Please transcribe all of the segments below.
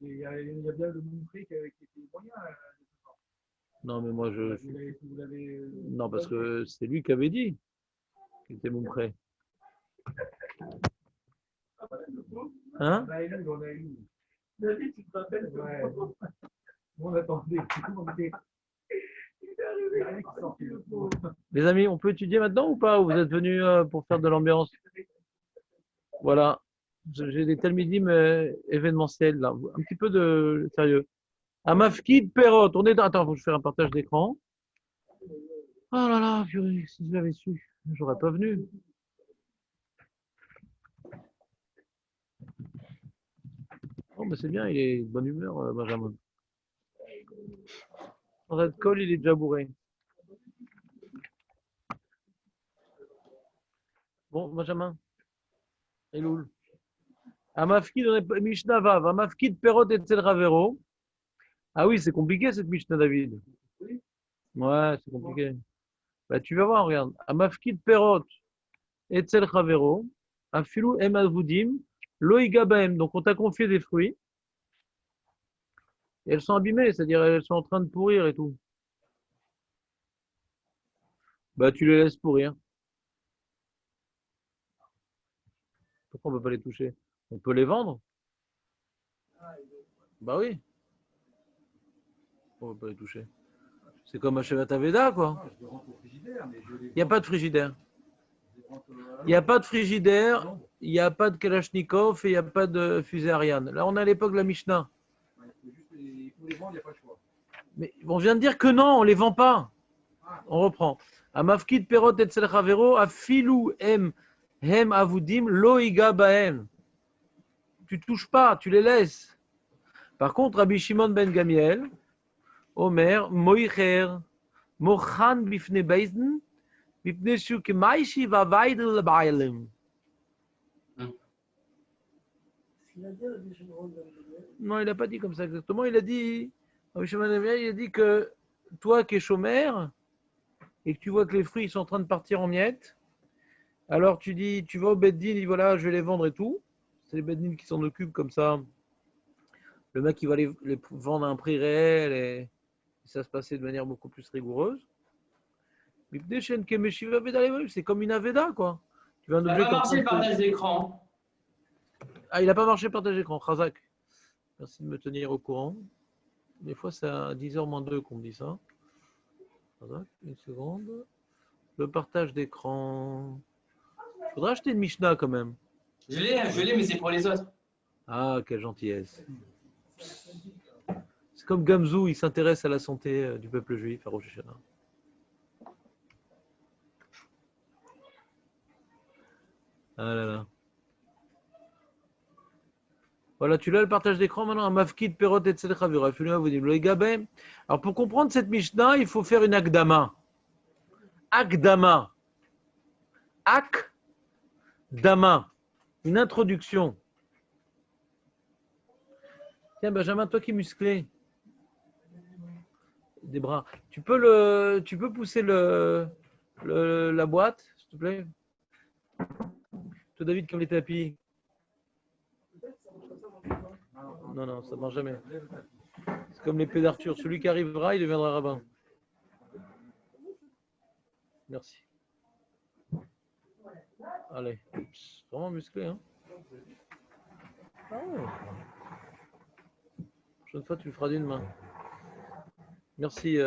Il y a bien le montré qui était moyen. Non, mais moi, Vous l'avez. Non, parce que c'est lui qui avait dit qu'il était mon prêt. Hein? On a élu, on a élu. David, tu te rappelles? Ouais. On attendait. Les amis, on peut étudier maintenant ou pas? Ou vous êtes venus pour faire de l'ambiance? Voilà. J'ai des talmidim événementiels là. Un petit peu de sérieux. Amafkid Perrot. On est dans... Attends, faut que je fasse un partage d'écran. Oh là là, purée, si je l'avais su, j'aurais pas venu. Oh, mais c'est bien, il est de bonne humeur, Benjamin. Red Call, il est déjà bourré. Bon, Benjamin. Eloul. Amafkid, on est Mishnah Vav. Amafkid Perrot et Tel Ravero. Ah oui, c'est compliqué cette Mishnah, David. Ouais, c'est compliqué. Bah, tu vas voir, regarde. Amafkid Perrot et Tel Ravero. Afilou Em Avudim. Loïga Baem. Donc, on t'a confié des fruits. Et elles sont abîmées, c'est-à-dire elles sont en train de pourrir et tout. Bah, tu les laisses pourrir. Pourquoi on ne peut pas les toucher? On peut les vendre? Bah oui. Pourquoi on ne peut pas les toucher? C'est comme Hachevat Aveda, quoi. Il n'y a pas de frigidaire. Il n'y a pas de frigidaire, il n'y a pas de Kalachnikov et il n'y a pas de fusée Ariane. Là, on est à l'époque de la Mishnah. Il faut les vendre, il n'y a pas le choix. Mais on vient de dire que non, on ne les vend pas. On reprend. Amafkid Perot et Chavero, Afilou Hem Avudim, Loiga Baem. Tu touches pas, tu les laisses. Par contre, Rabbi Shimon ben Gamiel, Omer, Moicher, Mochan bifne Beisen, bifne Shuk Maishi va Vaidel Bailem. Non, il n'a pas dit comme ça exactement. Il a dit, Rabbi Shimon ben Gamiel, il a dit que toi qui es chômeur et que tu vois que les fruits sont en train de partir en miettes, alors tu dis, tu vas au Beddin, il dit voilà, je vais les vendre et tout. C'est les Beddin qui s'en occupent comme ça. Le mec, il va les vendre à un prix réel et ça se passait de manière beaucoup plus rigoureuse. C'est comme une Aveda, quoi. Tu veux un Il n'a objet pas marché le partage d'écran. Ah, il n'a pas marché partage d'écran. Khazak. Merci de me tenir au courant. Des fois, c'est à 10h moins 2 qu'on me dit ça. Khazak, une seconde. Le partage d'écran. Il faudrait acheter une Mishnah quand même. Je l'ai, mais c'est pour les autres. Ah, quelle gentillesse. C'est comme Gamzou, il s'intéresse à la santé du peuple juif à Rosh Hashanah. Ah là là. Voilà, tu l'as le partage d'écran maintenant. Mafkid, Perot, etc. Alors pour comprendre cette Mishnah, il faut faire une Akdama. Akdama. Akdama. Une introduction. Tiens, Benjamin, toi qui es musclé. Des bras. Tu peux pousser la boîte, s'il te plaît? Toi, David, comme les tapis. Non, ça ne marche jamais. C'est comme l'épée d'Arthur. Celui qui arrivera, il deviendra rabbin. Merci. Allez. Vraiment musclé, hein? Ah ouais. La prochaine fois, tu le feras d'une main. Merci,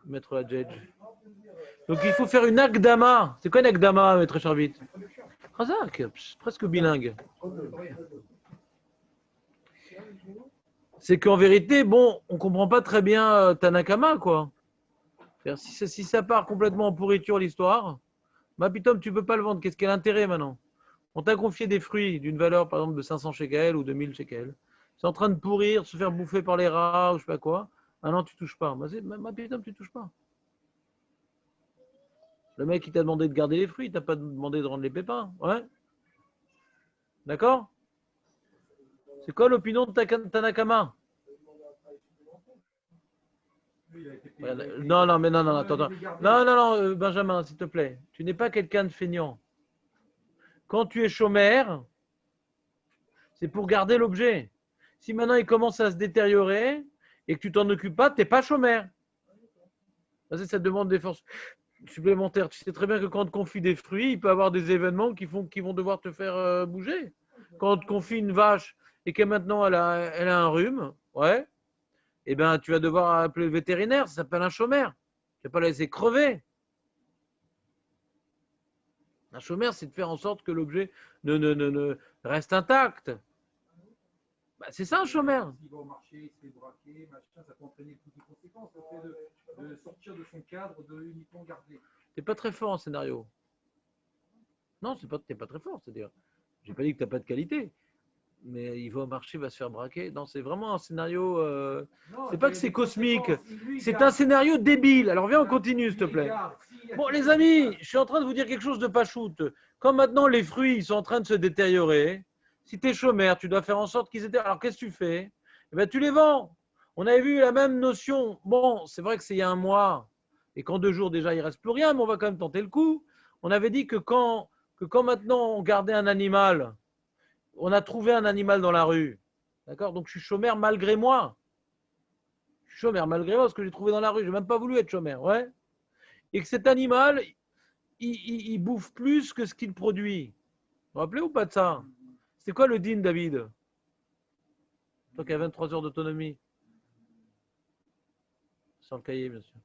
maître Hadjedj. Donc, il faut faire une Akdama. C'est quoi une Akdama, maître Charvit? Razak, presque bilingue. C'est qu'en vérité, bon, on comprend pas très bien Tanakama, quoi. Si ça part complètement en pourriture l'histoire, bah pitom, tu peux pas le vendre. Qu'est-ce qu'il y a l'intérêt maintenant? On t'a confié des fruits d'une valeur, par exemple, de 500 shekels ou de 1000 shekels. C'est en train de pourrir, se faire bouffer par les rats ou je sais pas quoi. Ah non, tu touches pas. Ma pitom, tu touches pas. Le mec, il t'a demandé de garder les fruits, il t'a pas demandé de rendre les pépins. Ouais? D'accord? C'est quoi l'opinion de Tanakama? Non, mais non, attends. Non, Benjamin, s'il te plaît. Tu n'es pas quelqu'un de feignant. Quand tu es chômeur, C'est pour garder l'objet. Si maintenant il commence à se détériorer et que tu t'en occupes pas, tu n'es pas chômeur. Ça demande des forces supplémentaires. Tu sais très bien que quand on te confie des fruits, il peut y avoir des événements qui vont devoir te faire bouger. Quand on te confie une vache et que maintenant elle a un rhume, ouais, eh ben, tu vas devoir appeler le vétérinaire, ça s'appelle un chômeur. Tu ne vas pas la laisser crever. Un chômeur, c'est de faire en sorte que l'objet ne reste intact. Bah, c'est ça un chômeur. S'il va au marché, il se fait braquer, machin, ça peut entraîner toutes les conséquences. Le fait de sortir de son cadre, de uniquement garder. Tu n'es pas très fort en scénario. Non, tu n'es pas très fort. C'est-à-dire, j'ai pas dit que tu n'as pas de qualité. Mais il va au marché, il va se faire braquer. Non, c'est vraiment un scénario. C'est pas que c'est cosmique. C'est un scénario débile. Alors viens, on continue, s'il te plaît. Bon, les amis, je suis en train de vous dire quelque chose de pas shoot. Comme maintenant les fruits ils sont en train de se détériorer, si tu es chômeur, tu dois faire en sorte qu'ils étaient. Alors qu'est-ce que tu fais? Eh ben, tu les vends. On avait vu la même notion. Bon, c'est vrai que c'est il y a un mois et qu'en 2 jours déjà il ne reste plus rien, mais on va quand même tenter le coup. On avait dit que quand maintenant on gardait un animal, on a trouvé un animal dans la rue. D'accord? Donc je suis chômeur malgré moi. Je suis chômeur malgré moi parce que j'ai trouvé dans la rue. Je n'ai même pas voulu être chômeur. Ouais. Et que cet animal, il bouffe plus que ce qu'il produit. Vous vous rappelez ou pas de ça? C'est quoi le din, David? Toi qui as 23 heures d'autonomie. Sans le cahier, bien sûr.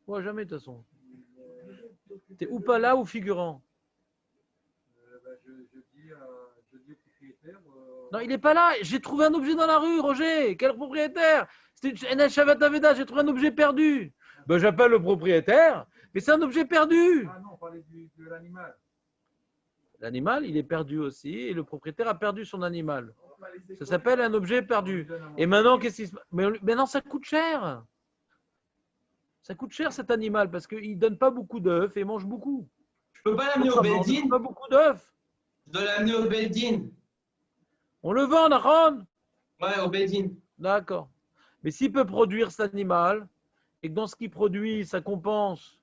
Ouais, jamais de toute façon. T'es ou pas là ou figurant. Je dis au propriétaire. Non, il n'est pas là. J'ai trouvé un objet dans la rue, Roger. Quel propriétaire? C'était une Shavat Aveda. J'ai trouvé un objet perdu. Ben, j'appelle le propriétaire, mais c'est un objet perdu. Ah non, on parlait de l'animal. L'animal, il est perdu aussi, et le propriétaire a perdu son animal. Ça s'appelle un objet perdu. Et maintenant, qu'est-ce qui se passe? Mais maintenant, ça coûte cher. Ça coûte cher cet animal parce qu'il ne donne pas beaucoup d'œufs et il mange beaucoup. Je peux pas l'amener au Il Beldin? donne pas beaucoup d'œufs. Je dois l'amener au Beldin. On le vend, Nahon? Ouais, au Beldin. D'accord. Mais s'il peut produire cet animal et que dans ce qu'il produit, ça compense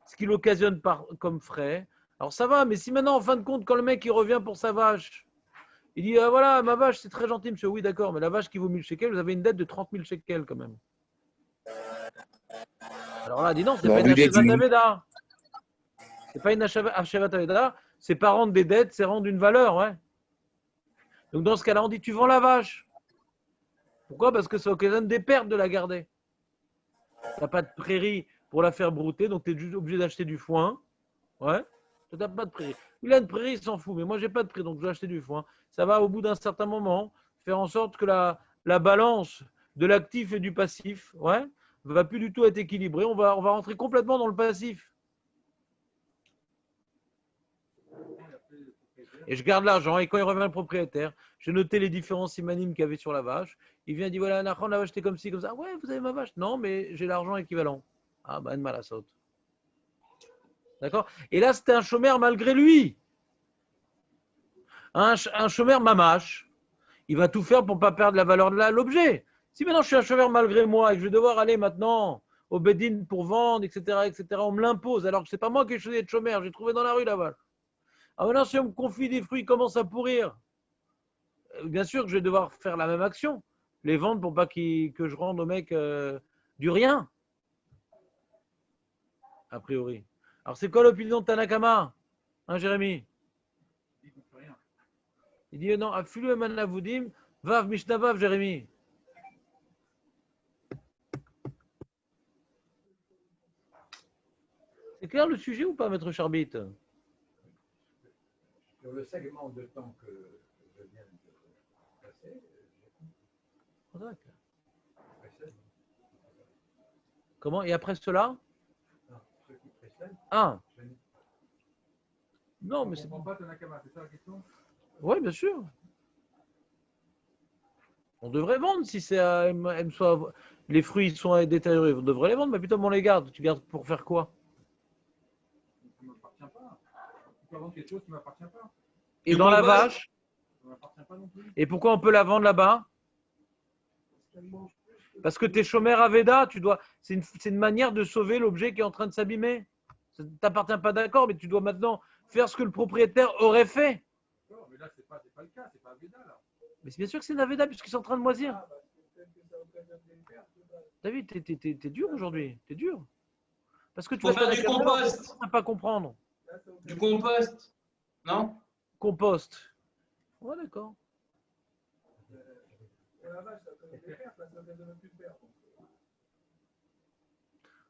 ce qu'il occasionne comme frais, alors ça va. Mais si maintenant, en fin de compte, quand le mec il revient pour sa vache, il dit ah, voilà, ma vache, c'est très gentil, monsieur. Oui, d'accord, mais la vache qui vaut 1000 shekels, vous avez une dette de 30 000 shekels quand même. Alors là, dis non, c'est pas une Hashavat Aveda. C'est pas une Hashavat Aveda, c'est pas rendre des dettes, c'est rendre une valeur, ouais. Donc dans ce cas-là, on dit tu vends la vache. Pourquoi? Parce que ça occasionne des pertes de la garder. Tu n'as pas de prairie pour la faire brouter, donc tu es juste obligé d'acheter du foin. Ouais. Tu n'as pas de prairie. Il a une prairie, il s'en fout, mais moi, j'ai pas de prairie, donc je vais acheter du foin. Ça va, au bout d'un certain moment, faire en sorte que la balance de l'actif et du passif, ouais, va plus du tout être équilibrée. On va rentrer complètement dans le passif. Et je garde l'argent, et quand il revient le propriétaire, j'ai noté les différents simanimes qu'il y avait sur la vache. Il vient, il dit voilà, Nahon, la vache, c'était comme ci, comme ça. Ouais, vous avez ma vache? Non, mais j'ai l'argent équivalent. Ah, ben, mal à saute. D'accord? Et là, c'était un chômeur malgré lui. Un chômeur mamache. Il va tout faire pour ne pas perdre la valeur de l'objet. Si maintenant je suis un chômeur malgré moi et que je vais devoir aller maintenant au Bedin pour vendre, etc., on me l'impose alors que ce n'est pas moi qui ai choisi d'être chômeur, j'ai trouvé dans la rue la vache. Ah maintenant, si on me confie des fruits, ils commencent à pourrir. Bien sûr que je vais devoir faire la même action, les vendre pour pas que je rende au mec du rien. A priori. Alors c'est quoi l'opinion de Tanakama, hein, Jérémy? Il dit non, Afilu Eman Avoudim, Vav Mishnavav, Jérémy. C'est clair le sujet ou pas, maître Charbit? Sur le segment de temps que je viens de passer, Comment? Et après cela? non, ce qui précède, Ah. je ne Non, mais c'est. comprends pas Tanakama, c'est ça la question? Oui, bien sûr. On devrait vendre si c'est les fruits sont détériorés. On devrait les vendre, mais putain, on les garde. Tu gardes pour faire quoi? Ça ne m'appartient pas. Tu peux vendre quelque chose qui ne m'appartient pas. Et dans la vache? Ça ne m'appartient pas non plus. Et pourquoi on peut la vendre là-bas? Parce que tu es chômeur à Veda, c'est une manière de sauver l'objet qui est en train de s'abîmer. Ça ne t'appartient pas, d'accord, mais tu dois maintenant faire ce que le propriétaire aurait fait. mais là, c'est pas le cas, c'est pas Aveda, là. Mais c'est bien sûr que c'est une Aveda puisqu'ils sont en train de moisir. David, t'es dur aujourd'hui. T'es dur. Parce que tu Faut vas faire faire du la caméra, compost. on ne pas comprendre. Du compost. Non? Compost. Ouais, d'accord.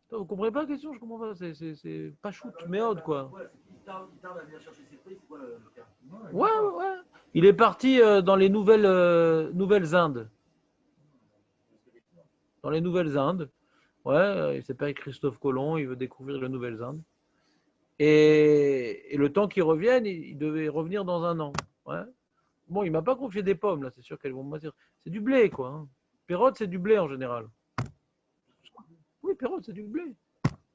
Attends, vous comprenez pas la question? Je comprends pas. C'est pas shoot, mais odd, quoi. Ouais, ouais, ouais. Il est parti dans les nouvelles Indes. Dans les Nouvelles Indes. Ouais, il s'appelle Christophe Colomb, il veut découvrir les Nouvelles Indes. Et le temps qu'il revienne, il devait revenir dans un an. Ouais. Bon, il m'a pas confié des pommes, là, c'est sûr qu'elles vont moisir. C'est du blé, quoi. Hein. Pérotte, c'est du blé en général. Oui, pérotte, c'est du blé.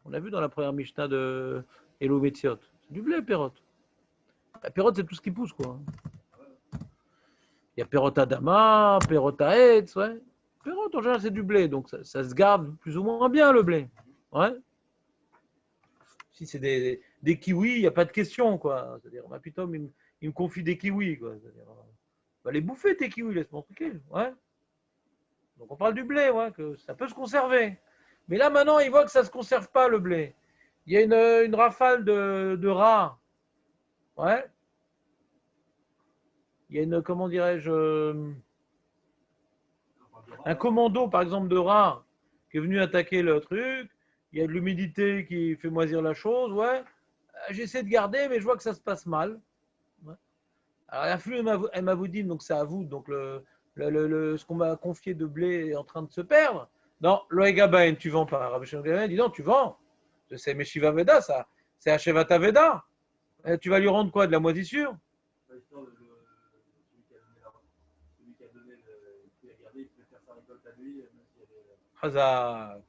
On a vu dans la première Mishnah de Elo Metziot. C'est du blé, pérotte. La pérotte, c'est tout ce qui pousse, quoi. Il y a pérotte Adama, pérotte à Etz, ouais. Pérotte, en général, c'est du blé, donc ça se garde plus ou moins bien, le blé. Ouais. Si c'est des kiwis, il n'y a pas de question, quoi. C'est-à-dire, bah, putain, il me confie des kiwis, quoi. C'est-à-dire, bah, les bouffer, tes kiwis, laisse-moi tranquille, ouais. Donc, on parle du blé, ouais, que ça peut se conserver. Mais là, maintenant, il voit que ça ne se conserve pas, le blé. Il y a une rafale de rats. Ouais. Il y a une, comment dirais-je, un commando, par exemple, de rats qui est venu attaquer le truc. Il y a de l'humidité qui fait moisir la chose, ouais. J'essaie de garder, mais je vois que ça se passe mal. Ouais. Alors, l'afflux, elle m'a vous dit, donc c'est à vous. Donc, ce qu'on m'a confié de blé est en train de se perdre. Non, l'Oegabaen, tu vends pas. Rabbi Shimon dit non, tu vends. C'est Meshiva Veda, ça. C'est Hashevata Veda. Tu vas lui rendre quoi? De la moisissure? Hazak.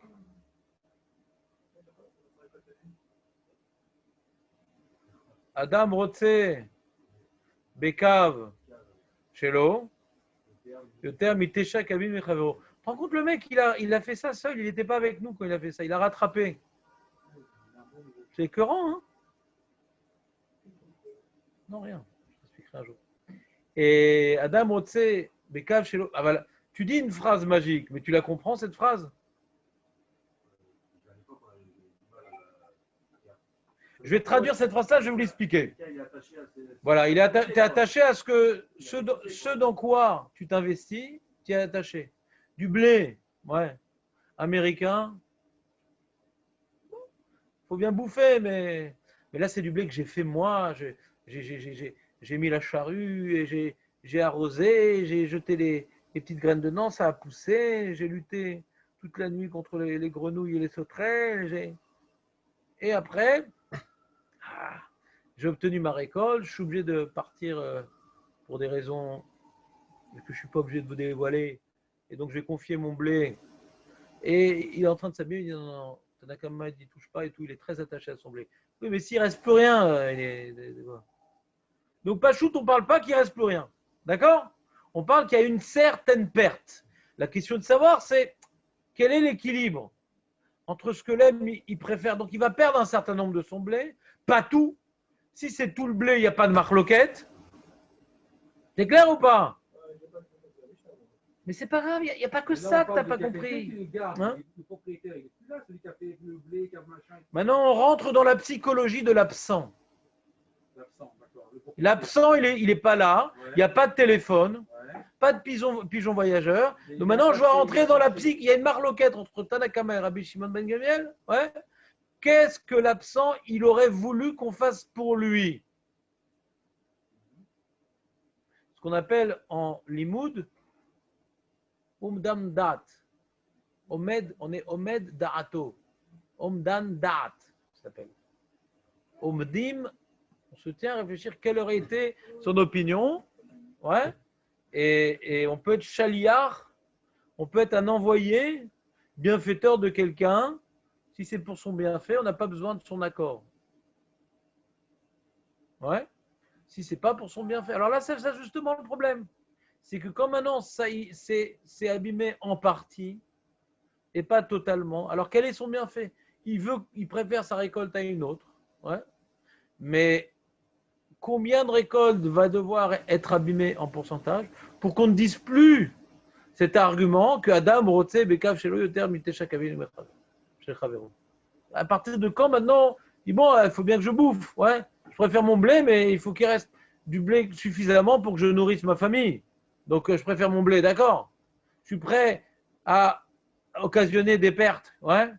Adam Rotse, Bekav, Shelo, Yoter Mitesha Kabin Mechavero. Tu te rends compte, le mec, il a fait ça seul, il n'était pas avec nous quand il a fait ça, il a rattrapé. C'est écœurant, hein? Non, rien. Je t'expliquerai un jour. Et Adam Rotse, Bekav, Shelo. Ah, voilà. Tu dis une phrase magique, mais tu la comprends, cette phrase? Je vais traduire cette phrase-là, je vais vous l'expliquer. Voilà, tu es attaché à ce dans quoi tu t'investis, tu es attaché. Du blé, ouais, américain, faut bien bouffer, mais là, c'est du blé que j'ai fait moi. J'ai mis la charrue, et j'ai arrosé, j'ai jeté les petites graines dedans, ça a poussé, j'ai lutté toute la nuit contre les grenouilles et les sauterelles. Et après, j'ai obtenu ma récolte, je suis obligé de partir pour des raisons que je ne suis pas obligé de vous dévoiler. Et donc, j'ai confié mon blé. Et il est en train de s'habiller, il dit non, non, Tanakama, il ne touche pas et tout, il est très attaché à son blé. Oui, mais s'il ne reste plus rien, donc, Pachout, on ne parle pas qu'il ne reste plus rien. D'accord? On parle qu'il y a une certaine perte. La question de savoir, c'est quel est l'équilibre entre ce que l'aime, il préfère. Donc, il va perdre un certain nombre de son blé, pas tout. Si c'est tout le blé, il n'y a pas de marloquette. C'est clair ou pas? Mais c'est pas grave, il n'y a pas que ça que tu n'as pas compris. Hein? Le propriétaire, il est plus là, celui qui a fait le blé, qui a machin. Maintenant, on rentre dans la psychologie de l'absent. L'absent, il n'est pas là, il n'y a pas de téléphone, pas de pigeon voyageur. Donc maintenant, je vais rentrer dans la psyche. Il y a une marloquette entre Tanakama et Rabbi Shimon ben Gamiel. Ouais. Qu'est-ce que l'absent, il aurait voulu qu'on fasse pour lui? Ce qu'on appelle en limoud, umdam dat. On est omed da'ato. Omdan da'at, ça s'appelle. Omdim, on se tient à réfléchir quelle aurait été son opinion. Ouais. Et on peut être chaliar, on peut être un envoyé, bienfaiteur de quelqu'un. Si c'est pour son bienfait, on n'a pas besoin de son accord. Ouais. Si c'est pas pour son bienfait. Alors là, c'est justement le problème. C'est que quand maintenant, ça c'est abîmé en partie et pas totalement. Alors quel est son bienfait? Il préfère sa récolte à une autre. Ouais. Mais combien de récoltes va devoir être abîmée en pourcentage pour qu'on ne dise plus cet argument que Adam, Rotse, Bekav, Shelo, Yoter, Mitesha, Kavin, Mechav, chez Chavero. À partir de quand maintenant, il dit bon, il faut bien que je bouffe, ouais. Je préfère mon blé, mais il faut qu'il reste du blé suffisamment pour que je nourrisse ma famille. Donc, je préfère mon blé, d'accord. Je suis prêt à occasionner des pertes, ouais,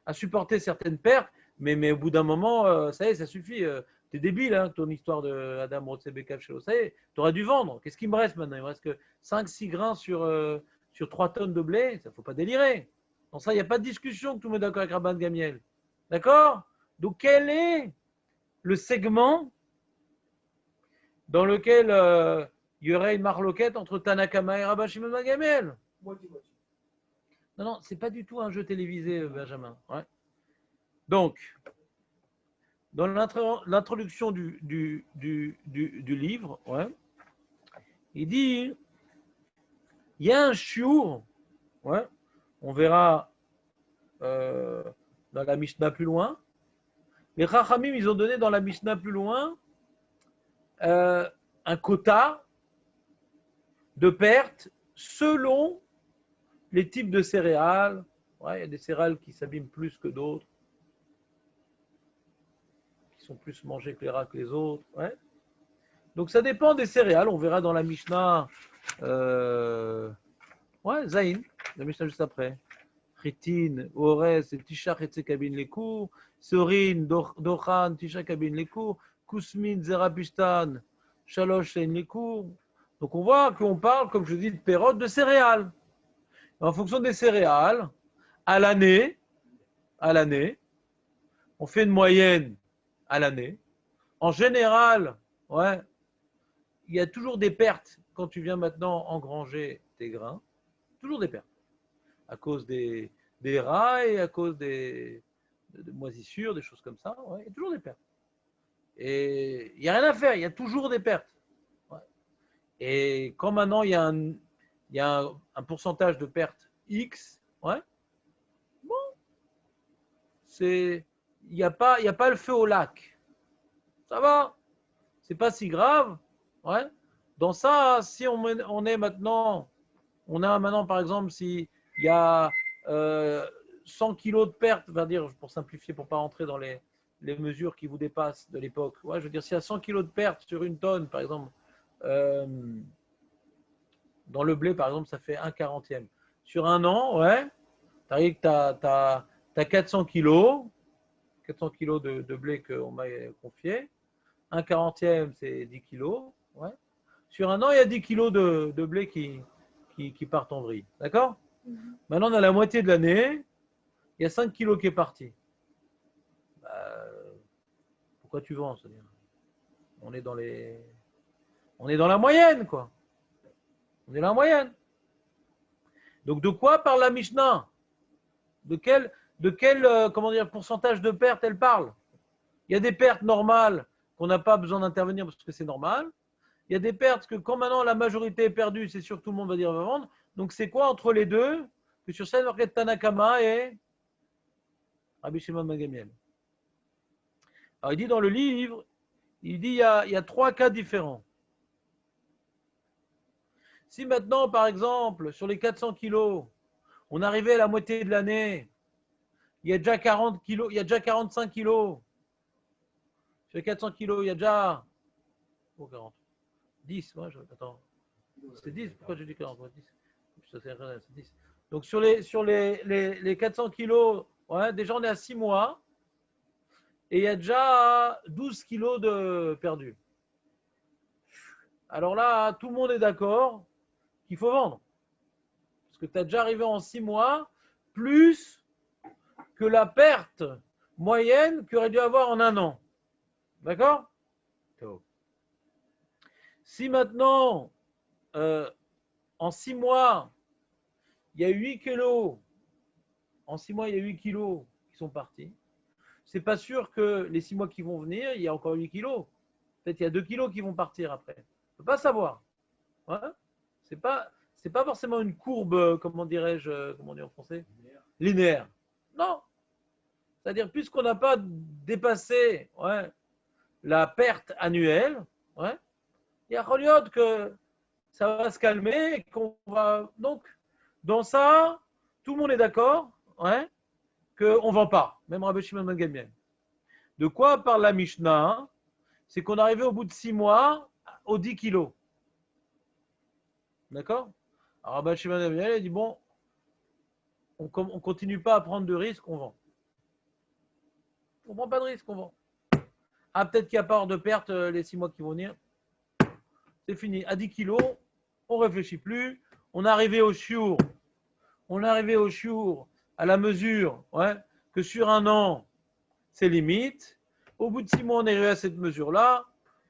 à supporter certaines pertes, mais au bout d'un moment, ça y est, ça suffit. T'es débile, hein, ton histoire de Adam Rotsebekav Shelo. Ça y est, t'aurais dû vendre. Qu'est-ce qu'il me reste maintenant? Il me reste que 5-6 grains sur 3 tonnes de blé. Ça ne faut pas délirer. Donc ça, il n'y a pas de discussion que tout le monde est d'accord avec Rabban Gamiel. D'accord? Donc quel est le segment dans lequel il y aurait une marloquette entre Tanakama et Rabban Shimon ben Gamiel? Non, c'est pas du tout un jeu télévisé, Benjamin. Ouais. Donc, dans l'introduction du livre, ouais, il dit, il y a un chiour, ouais, on verra dans la Mishnah plus loin. Les Chachamim, ils ont donné dans la Mishnah plus loin un quota de pertes selon les types de céréales. Ouais, il y a des céréales qui s'abîment plus que d'autres, qui sont plus mangées que les rats que les autres. Ouais. Donc ça dépend des céréales. On verra dans la Mishnah, Zayin, la Mishnah juste après. Chitin, Ores, Tisha, Kabin Lekou, Sorin, Dochan, Tisha, Kabin Lekou, Kusmin, Zerapishtan, Shalosh, Sein Lekou. Donc on voit qu'on parle, comme je dis, de période de céréales. En fonction des céréales, à l'année, on fait une moyenne à l'année. En général, ouais, il y a toujours des pertes quand tu viens maintenant engranger tes grains. Toujours des pertes. À cause des rats et à cause des moisissures, des choses comme ça. Ouais, il y a toujours des pertes. Et il n'y a rien à faire, il y a toujours des pertes. Ouais. Et quand maintenant il y a un pourcentage de pertes X, ouais, bon, il n'y a pas le feu au lac. Ça va, c'est pas si grave. Ouais. Dans ça, si on est maintenant, on a maintenant par exemple, s'il y a 100 kilos de pertes, on va dire, pour simplifier, pour ne pas rentrer dans les mesures qui vous dépassent de l'époque. Ouais, je veux dire, s'il y a 100 kilos de pertes sur une tonne, par exemple, dans le blé, par exemple, ça fait 1/40. Sur un an, ouais, tu as 400 kilos de blé qu'on m'a confié. 1/40, c'est 10 kilos. Ouais. Sur un an, il y a 10 kilos de blé qui partent en vrille. D'accord? Maintenant, dans la moitié de l'année, il y a 5 kilos qui est parti. Pourquoi tu vends? C'est-à-dire, on est dans la moyenne, quoi. On est dans la moyenne. Donc, de quoi parle la Mishnah? De quel comment dire, pourcentage de pertes elle parle? Il y a des pertes normales qu'on n'a pas besoin d'intervenir parce que c'est normal. Il y a des pertes que quand maintenant la majorité est perdue, c'est sûr que tout le monde va dire va vendre. Donc, c'est quoi entre les deux? Que sur cette marquette Tanakama et Rabbi Shimon ben Gamiel. Alors, il dit dans le livre, il y a 3 cas différents. Si maintenant, par exemple, sur les 400 kilos, on arrivait à la moitié de l'année, il y a déjà 40 kilos, il y a déjà 45 kilos. Sur les 400 kilos, il y a déjà 10, ouais, attends. C'est 10, pourquoi j'ai dit 40? 10. C'est 10. Donc sur les 400 kilos, ouais, déjà on est à 6 mois et il y a déjà 12 kilos de perdus. Alors là, tout le monde est d'accord qu'il faut vendre. Parce que tu as déjà arrivé en 6 mois, plus que la perte moyenne qu'il aurait dû avoir en un an. D'accord? Si maintenant, en 6 mois, il y a 8 kilos, en 6 mois, il y a 8 kilos qui sont partis, c'est pas sûr que les 6 mois qui vont venir, il y a encore 8 kilos. Peut-être il y a 2 kilos qui vont partir après. On ne peut pas savoir. Ouais. C'est pas forcément une courbe, comment dirais-je, comment on dit en français? Linéaire. Non. C'est-à-dire, puisqu'on n'a pas dépassé la perte annuelle, ouais, il y a Choliot que ça va se calmer et qu'on va. Donc, dans ça, tout le monde est d'accord, ouais, qu'on ne vend pas, même Rabbi Shimon ben Gamliel. De quoi parle la Mishnah? C'est qu'on est arrivé au bout de 6 mois aux 10 kilos. D'accord? Alors Rabbi Shimon ben Gamliel a dit bon, on ne continue pas à prendre de risques, on vend. On ne prend pas de risque, on vend. Ah, peut-être qu'il n'y a pas hors de perte les 6 mois qui vont venir. C'est fini. À 10 kilos, on ne réfléchit plus. On est arrivé au chiour. On est arrivé au chiour à la mesure, ouais, que sur un an, c'est limite. Au bout de 6 mois, on est arrivé à cette mesure-là.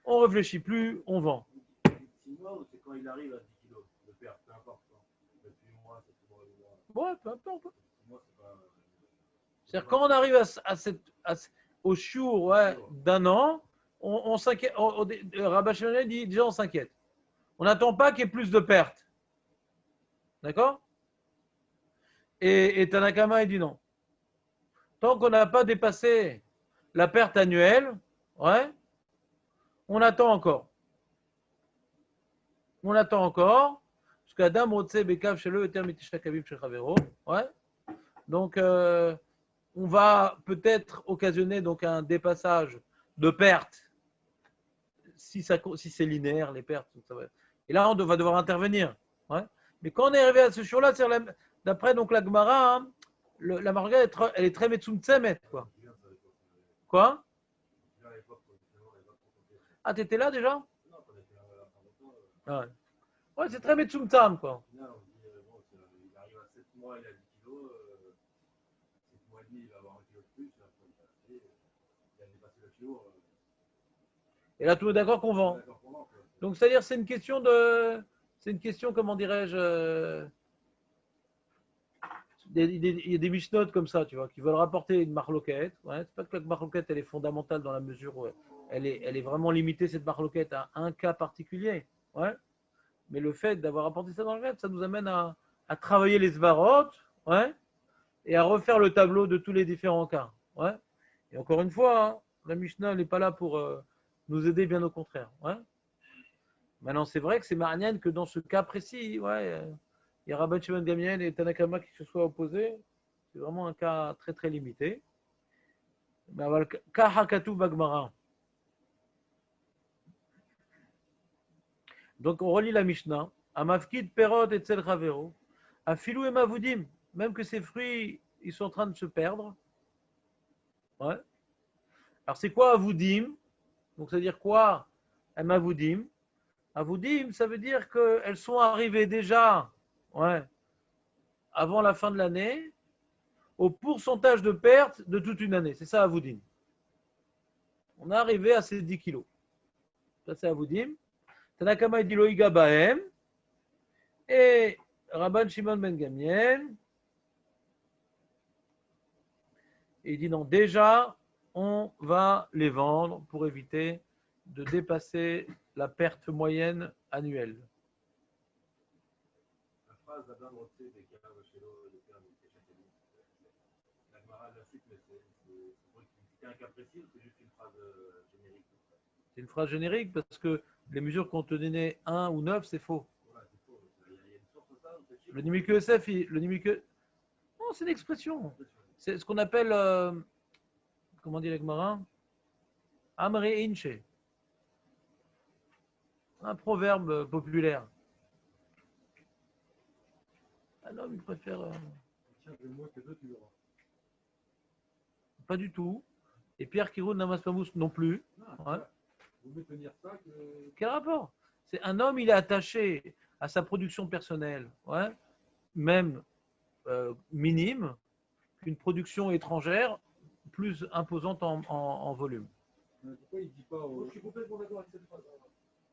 On ne réfléchit plus, on vend. 6 mois ou c'est quand il arrive à 10 kilos de perte, peu importe. 8 mois, 7 mois, 8 mois. Ouais, peu importe. 6 mois, c'est pas. C'est-à-dire, quand on arrive au chiour, ouais, d'un an, on s'inquiète. Rabbi Shimon dit déjà on s'inquiète. On n'attend pas qu'il y ait plus de pertes. D'accord? Et Tanakama il dit non. Tant qu'on n'a pas dépassé la perte annuelle, ouais, on attend encore. On attend encore. Parce qu'Adam Rotse Bekav chez le terme Mitishakavim chez Chavero. Ouais. Donc, on va peut-être occasionner donc un dépassage de pertes si c'est linéaire, les pertes. Ça va. Et là, on va devoir intervenir. Ouais. Mais quand on est arrivé à ce jour-là, d'après donc la Gemara, hein, la marga, elle est très metsumtsemet, quoi. Quoi? Ah, t'étais là déjà? Ah ouais. Ouais, c'est très metsumtsam, quoi. Il arrive à 7 mois, il a 10 kilos. 7 mois et demi, il va avoir 1 kilo de plus. Il a dépassé le kilo. Et là, tout le monde est d'accord qu'on vend. Donc, c'est-à-dire, c'est une question de. C'est une question, comment dirais-je. Il y a des mishnotes comme ça, tu vois, qui veulent rapporter une marloquette. Ouais, c'est pas que la marloquette, elle est fondamentale dans la mesure où elle est vraiment limitée, cette marloquette, à un cas particulier. Ouais. Mais le fait d'avoir apporté ça dans le rêve, ça nous amène à travailler les svarot, ouais, et à refaire le tableau de tous les différents cas. Ouais. Et encore une fois, hein, la Mishnah n'est pas là pour nous aider, bien au contraire. Ouais. Maintenant, c'est vrai que c'est marnienne que dans ce cas précis, ouais, il y a Rabbi Shimon Gamliel et Tanakama qui se soient opposés. C'est vraiment un cas très très limité. Mais cas hakatu bagmara. Donc on relit la Mishnah. Amafkid perot et tzel chavero. Afilou et mavoudim. Même que ces fruits, ils sont en train de se perdre. Ouais. Alors c'est quoi avoudim? Donc ça veut dire quoi? Mavoudim. Avoudim, ça veut dire qu'elles sont arrivées déjà, ouais, avant la fin de l'année, au pourcentage de perte de toute une année. C'est ça avoudim. On est arrivé à ces 10 kilos. Ça c'est avoudim. Tanakama dit loïga bahem. Et Rabban Shimon ben Gamliel, il dit non, déjà, on va les vendre pour éviter de dépasser la perte moyenne annuelle. La phrase d'Adam Rotse des cas chez le terme la Gemara la cite, mais c'est un cas précis ou c'est juste une phrase générique? C'est une phrase générique parce que les mesures qu'on te donnait 1 ou 9, c'est faux. Voilà, c'est faux. Il y a une source de ça? Le Nimike Yosef, non, c'est une expression. C'est ce qu'on appelle, comment dit la Gemara? Amre Inche. Un proverbe populaire. Un homme, il préfère. Tiens, je moins que deux, tu verras. Pas du tout. Et Pierre Kiroun Namaspamous non plus. Non, Ouais. Vous mieux tenir ça que. Quel rapport? C'est un homme, il est attaché à sa production personnelle, ouais, même minime, qu'une production étrangère plus imposante en volume. Pourquoi il ne dit pas. Je suis complètement d'accord avec cette phrase.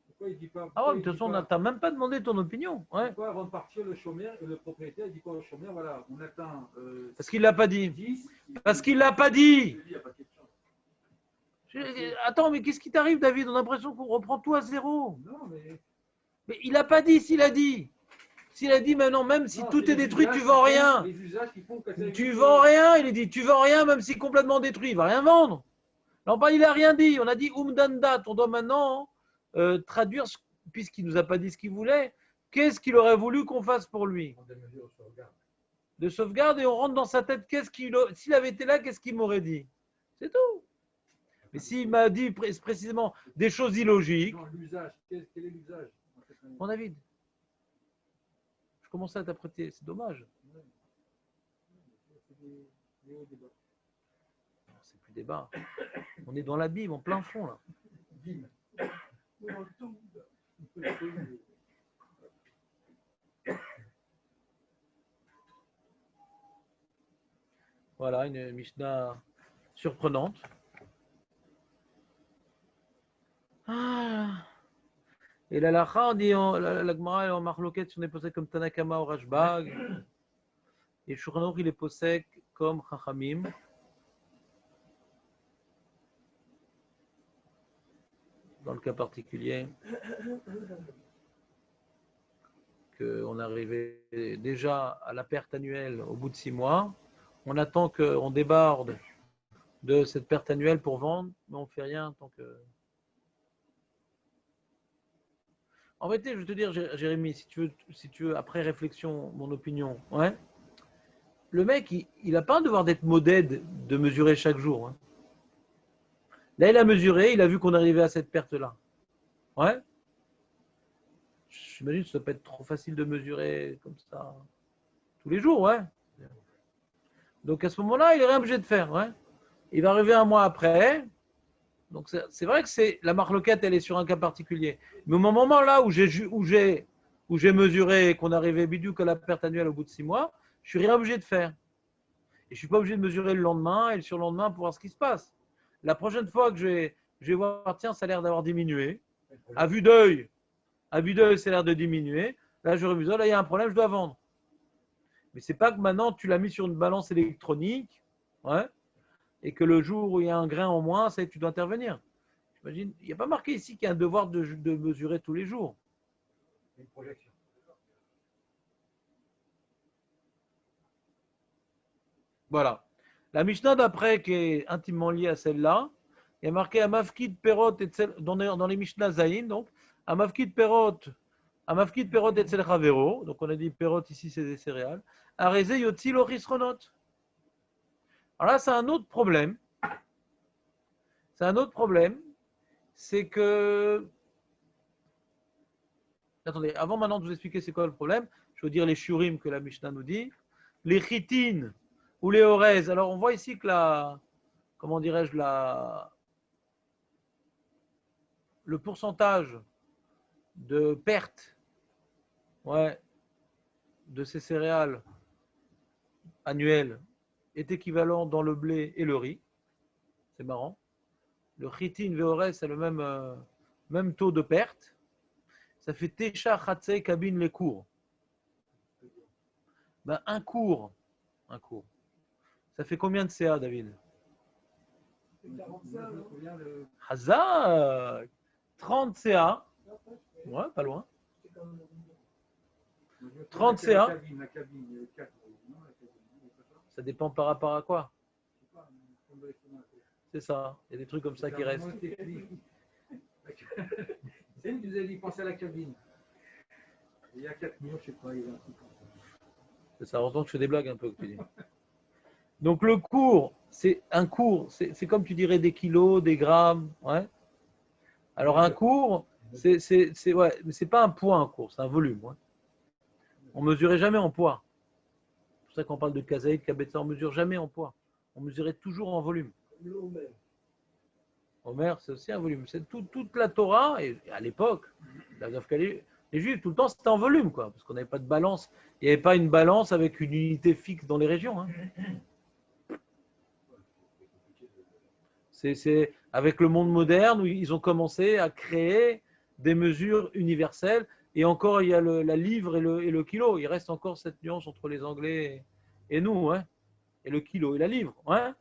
Pourquoi il ne dit pas. Ah ouais, de toute façon, tu n'as même pas demandé ton opinion. Ouais. Pourquoi avant de partir, le chômeur et le propriétaire dit quoi au chômeur? Voilà, on atteint. Parce qu'il ne l'a pas dit. 10. Parce qu'il ne l'a pas dit. Il n'y a pas de question. Attends, mais qu'est-ce qui t'arrive, David? On a l'impression qu'on reprend tout à zéro. Non, mais. Mais il n'a pas dit s'il a dit. S'il a dit maintenant, même si Non, tout c'est est les détruit, usages tu vends qui font- rien. Les usages qui font casser les Tu vitres. vends rien, il est dit, tu vends rien même si complètement détruit, il va rien vendre. Non, il n'a rien dit. On a dit umdandat. On doit maintenant traduire, puisqu'il ne nous a pas dit ce qu'il voulait, qu'est-ce qu'il aurait voulu qu'on fasse pour lui. Prendre des mesures de sauvegarde. De sauvegarde, et on rentre dans sa tête, s'il avait été là, qu'est-ce qu'il m'aurait dit? C'est tout. Mais s'il m'a dit précisément des choses illogiques. Non, l'usage. Quel est l'usage? Mon David, je commençais à t'apprêter, c'est dommage. C'est plus débat. On est dans la Bible, en plein fond là. Voilà, une Mishnah surprenante. Ah. Et la lacha, on dit, la Gemara est en marloquette sur des possèques comme Tanakama ou Rashbag. Et Shulchan Aruch, il est possèque comme Chachamim. Dans le cas particulier, qu'on arrivait déjà à la perte annuelle au bout de 6 mois. On attend qu'on déborde de cette perte annuelle pour vendre, mais on ne fait rien tant que... En vérité, je vais te dire, Jérémy, si tu veux, après réflexion, mon opinion, ouais, le mec, il n'a pas un devoir d'être modèle de mesurer chaque jour. Hein. Là, il a mesuré, il a vu qu'on arrivait à cette perte-là. Ouais. J'imagine que ça peut être trop facile de mesurer comme ça tous les jours, ouais. Donc à ce moment-là, il n'est rien obligé de faire. Ouais. Il va arriver un mois après. Donc c'est vrai que la marloquette, elle est sur un cas particulier. Mais au moment là où j'ai mesuré qu'on arrivait bidou à la perte annuelle au bout de 6 mois, je suis rien obligé de faire. Et je ne suis pas obligé de mesurer le lendemain et le surlendemain pour voir ce qui se passe. La prochaine fois que je vais voir, tiens, ça a l'air d'avoir diminué. À vue d'œil, ça a l'air de diminuer. Là, je remesure, là, il y a un problème, je dois vendre. Mais ce n'est pas que maintenant, tu l'as mis sur une balance électronique, ouais, et que le jour où il y a un grain en moins, tu dois intervenir. J'imagine, il n'y a pas marqué ici qu'il y a un devoir de mesurer tous les jours. Une projection. Voilà. La Mishnah d'après, qui est intimement liée à celle-là, il y a marqué Amavkid Perot et dans les Mishnah Zayin, donc Amavkid Perot et Tzel Chavero, donc on a dit Perot ici c'est des céréales, Areze Yotzil Ochisronot. Alors là, c'est un autre problème. C'est que. Attendez, avant maintenant de vous expliquer c'est quoi le problème, je veux dire les shurim que la Mishnah nous dit. Les chitines ou les orez. Alors on voit ici que comment dirais-je, le pourcentage de perte, ouais, de ces céréales annuelles est équivalent dans le blé et le riz. C'est marrant. Le chitin veorez, c'est le même taux de perte. Ça fait Tesha Chatzei Kabin les cours. Ben, un cours. Ça fait combien de CA, David? Hazak 30 CA. Ouais, pas loin. 30 CA. Ça dépend par rapport à quoi? C'est ça. Il y a des trucs comme ça qui restent. C'est nous avez dit penser à la cabine. Il y a 4 millions, je sais pas, il y a un truc comme ça. C'est ça, heureusement que je fais des blagues un peu que tu dis. Donc le cours, c'est un cours, c'est comme tu dirais des kilos, des grammes. Ouais. Alors un cours, ouais, mais c'est pas un poids un cours, c'est un volume. Ouais. On ne mesurait jamais en poids. C'est pour ça qu'on parle de kazaïd, kabetza, on ne mesure jamais en poids. On mesurait toujours en volume. Omer, c'est aussi un volume. C'est toute la Torah, et à l'époque, les Juifs, tout le temps, c'était en volume, quoi, parce qu'on n'avait pas de balance. Il n'y avait pas une balance avec une unité fixe dans les régions. Hein. C'est avec le monde moderne où ils ont commencé à créer des mesures universelles. Et encore, il y a la livre et le kilo. Il reste encore cette nuance entre les Anglais et nous, hein, et le kilo et la livre. Hein.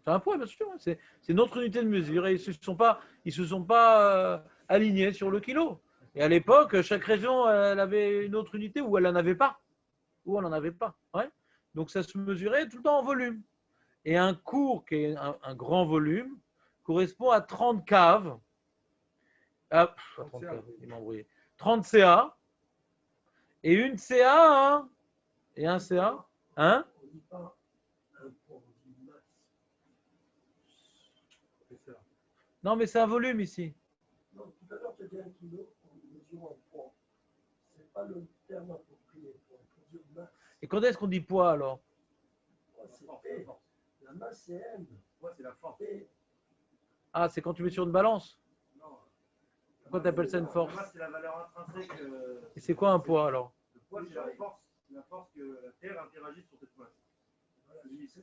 C'est un poids, bien sûr. C'est notre unité de mesure. Et ils ne se sont pas alignés sur le kilo. Et à l'époque, chaque région, elle avait une autre unité où elle n'en avait pas. Ouais. Donc ça se mesurait tout le temps en volume. Et un cours qui est un grand volume correspond à 30 caves. Ah, 30 caves, il m'a embrouillé. 30 CA. Et une CA, hein, et un CA. Hein? On dit pas un poids, on dit masse. C'est ça. Non, mais c'est un volume ici. Non, tout à l'heure, tu as dit 1 kilo en mesurant un poids. Ce n'est pas le terme approprié. Il faut dire masse. Et quand est-ce qu'on dit poids alors? Poids, c'est P. La masse, c'est M. Moi, c'est la force. P. Ah, c'est quand tu mets sur une balance. Non. Pourquoi tu appelles ça une force? La masse, c'est la valeur intrinsèque. Et c'est quoi un poids alors? Le poids, c'est la force. La force que la Terre interagit sur cette masse. Voilà, c'est masse.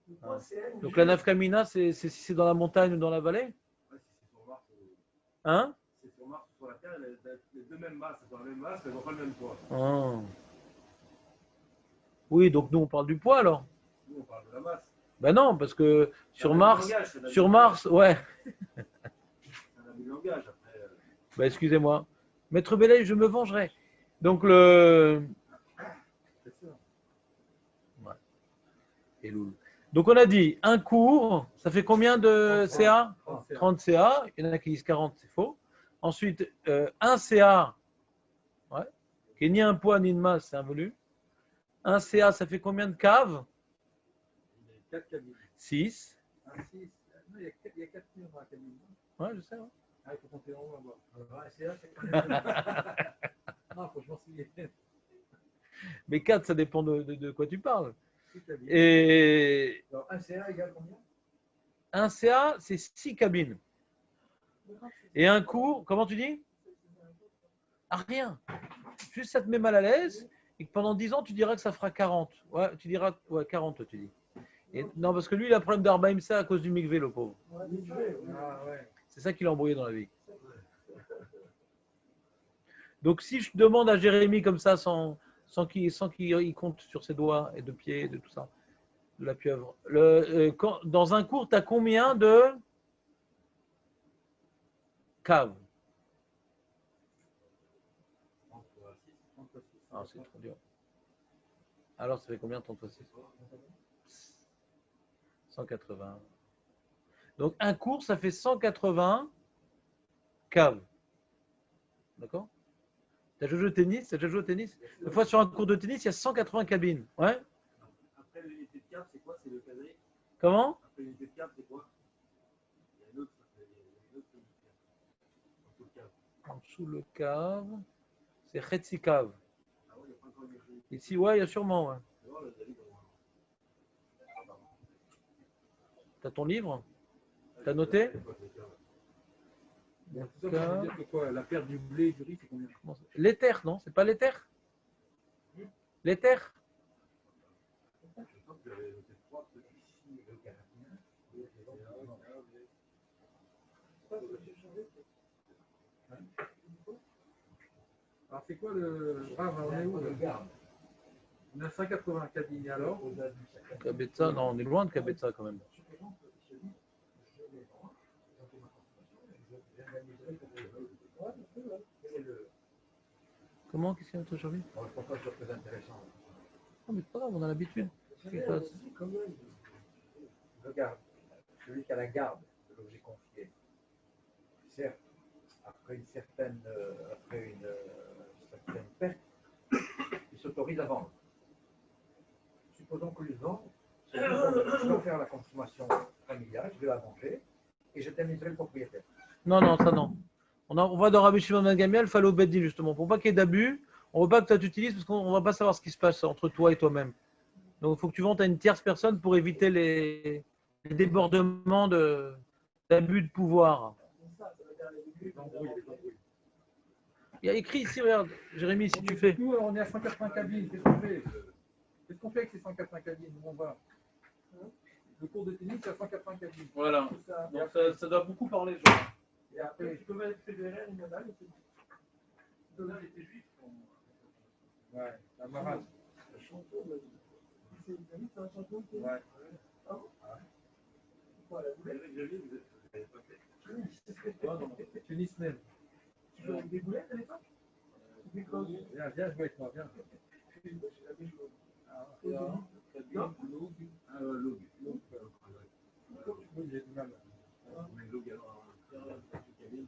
Le poids, c'est M. Donc la nafkamina, c'est si c'est dans la montagne ou dans la vallée? Ouais, si c'est sur Mars, Hein? c'est sur Mars ou sur la Terre, les deux mêmes masses, elles ont la même masse, mais elles n'ont pas le même poids. Ah. Oui, donc nous on parle du poids alors. Nous, on parle de la masse. Ben non, parce que sur C'est un Mars, langage, c'est un sur ami Mars, ouais. langage, après. Ben excusez-moi. Maître Bellay, je me vengerai. Donc le. C'est ça. Ouais. Et loul. Donc on a dit un cours, ça fait combien de CA? 30 CA. Il y en a qui disent 40, c'est faux. Ensuite, un CA, ouais, qui n'est ni un poids ni une masse, c'est un volume. Un CA, ça fait combien de caves? Il y a 4 cabines. 6. Ah, 6. Non, il y a 4 murs dans la cabine. Ouais, je sais. Ouais. Ah, il faut compter en haut là-bas. C'est là, c'est quand non, faut que je m'en souvienne. Mais 4, ça dépend de quoi tu parles. 6 cabines. Et Alors, un CA égale combien? un CA, c'est 6 cabines. Et un cours, comment tu dis? Ah, rien. Juste ça te met mal à l'aise et que pendant 10 ans, tu diras que ça fera 40. Ouais, tu diras, ouais, 40, tu dis. Et, non, parce que lui, il a un problème d'Arbaïmsa à cause du mikvé, le pauvre. Ah, ouais. C'est ça qui l'a embrouillé dans la vie. Donc, si je demande à Jérémy comme ça, sans qu'il compte sur ses doigts et de pieds, de tout ça, de la pieuvre, dans un cours, tu as combien de caves? Ah, c'est trop dur. Alors, ça fait combien 30 fois 6? 180. Donc, un cours, ça fait 180 caves. D'accord? Tu as déjà joué au tennis? T'as déjà joué au tennis? Une fois sur un cours de tennis, il y a 180 cabines. Ouais? Après, l'unité de cap, c'est quoi? C'est le cadré. Comment? Après, l'unité de cap, c'est quoi? Il y a une autre, il y a une autre unité de cap. En dessous le cave, c'est Khetsi cave. Ah ouais, il n'y a pas encore une unité. Ici, ouais, il y a sûrement. Ouais. Tu vois, là, David, Tu as ton livre? Tu as noté? Bon, tout ça pour dire que quoi? La perte du blé et du riz, c'est combien? L'éther, non? C'est pas l'éther? L'éther? Je pense que j'avais noté 3 petits ici, le gardien. Alors, c'est quoi le. Ah, on est où là? On a 180 cabines, alors? Kabetza, non, on est loin de Kabetza quand même. Comment? Qu'est-ce qu'il y a aujourd'hui? Je pense pas que c'est très intéressant. Ah, mais c'est pas grave, on a l'habitude. Qu'est-ce qui se passe? Regarde, celui qui a la garde de l'objet confié, certes, après une certaine perte, il s'autorise à vendre. Supposons que je vends, je dois faire la consommation familiale, je vais la manger, et je terminerai le propriétaire. Non, non, ça non. On va dans Rabbi Shimon ben Gamliel, il fallait au Beddin justement. Pour pas qu'il y ait d'abus, on ne veut pas que toi tu utilises parce qu'on ne va pas savoir ce qui se passe entre toi et toi-même. Donc il faut que tu vends à une tierce personne pour éviter les débordements d'abus de pouvoir. Il y a écrit ici, regarde, Jérémy, si tu fais. Nous, on est à 180 cabines, qu'est-ce qu'on fait? Qu'est-ce qu'on fait avec ces 180 cabines? Où on va? Le cours de tennis, c'est à 180 cabines. Voilà. Donc ça doit beaucoup parler, je crois. Et après, tu peux mettre fédéraire, une médaille aussi. Donald était juif. Ouais, la marade. Le champion, c'est un champion qui est. Ouais. Ah bon? Voilà, vous voulez? Tennis même. Tu joues avec des boulettes à l'époque? Des closes? Viens jouer avec moi, viens. J'ai jamais joué. J'ai du mal. Mais log, alors, cabine.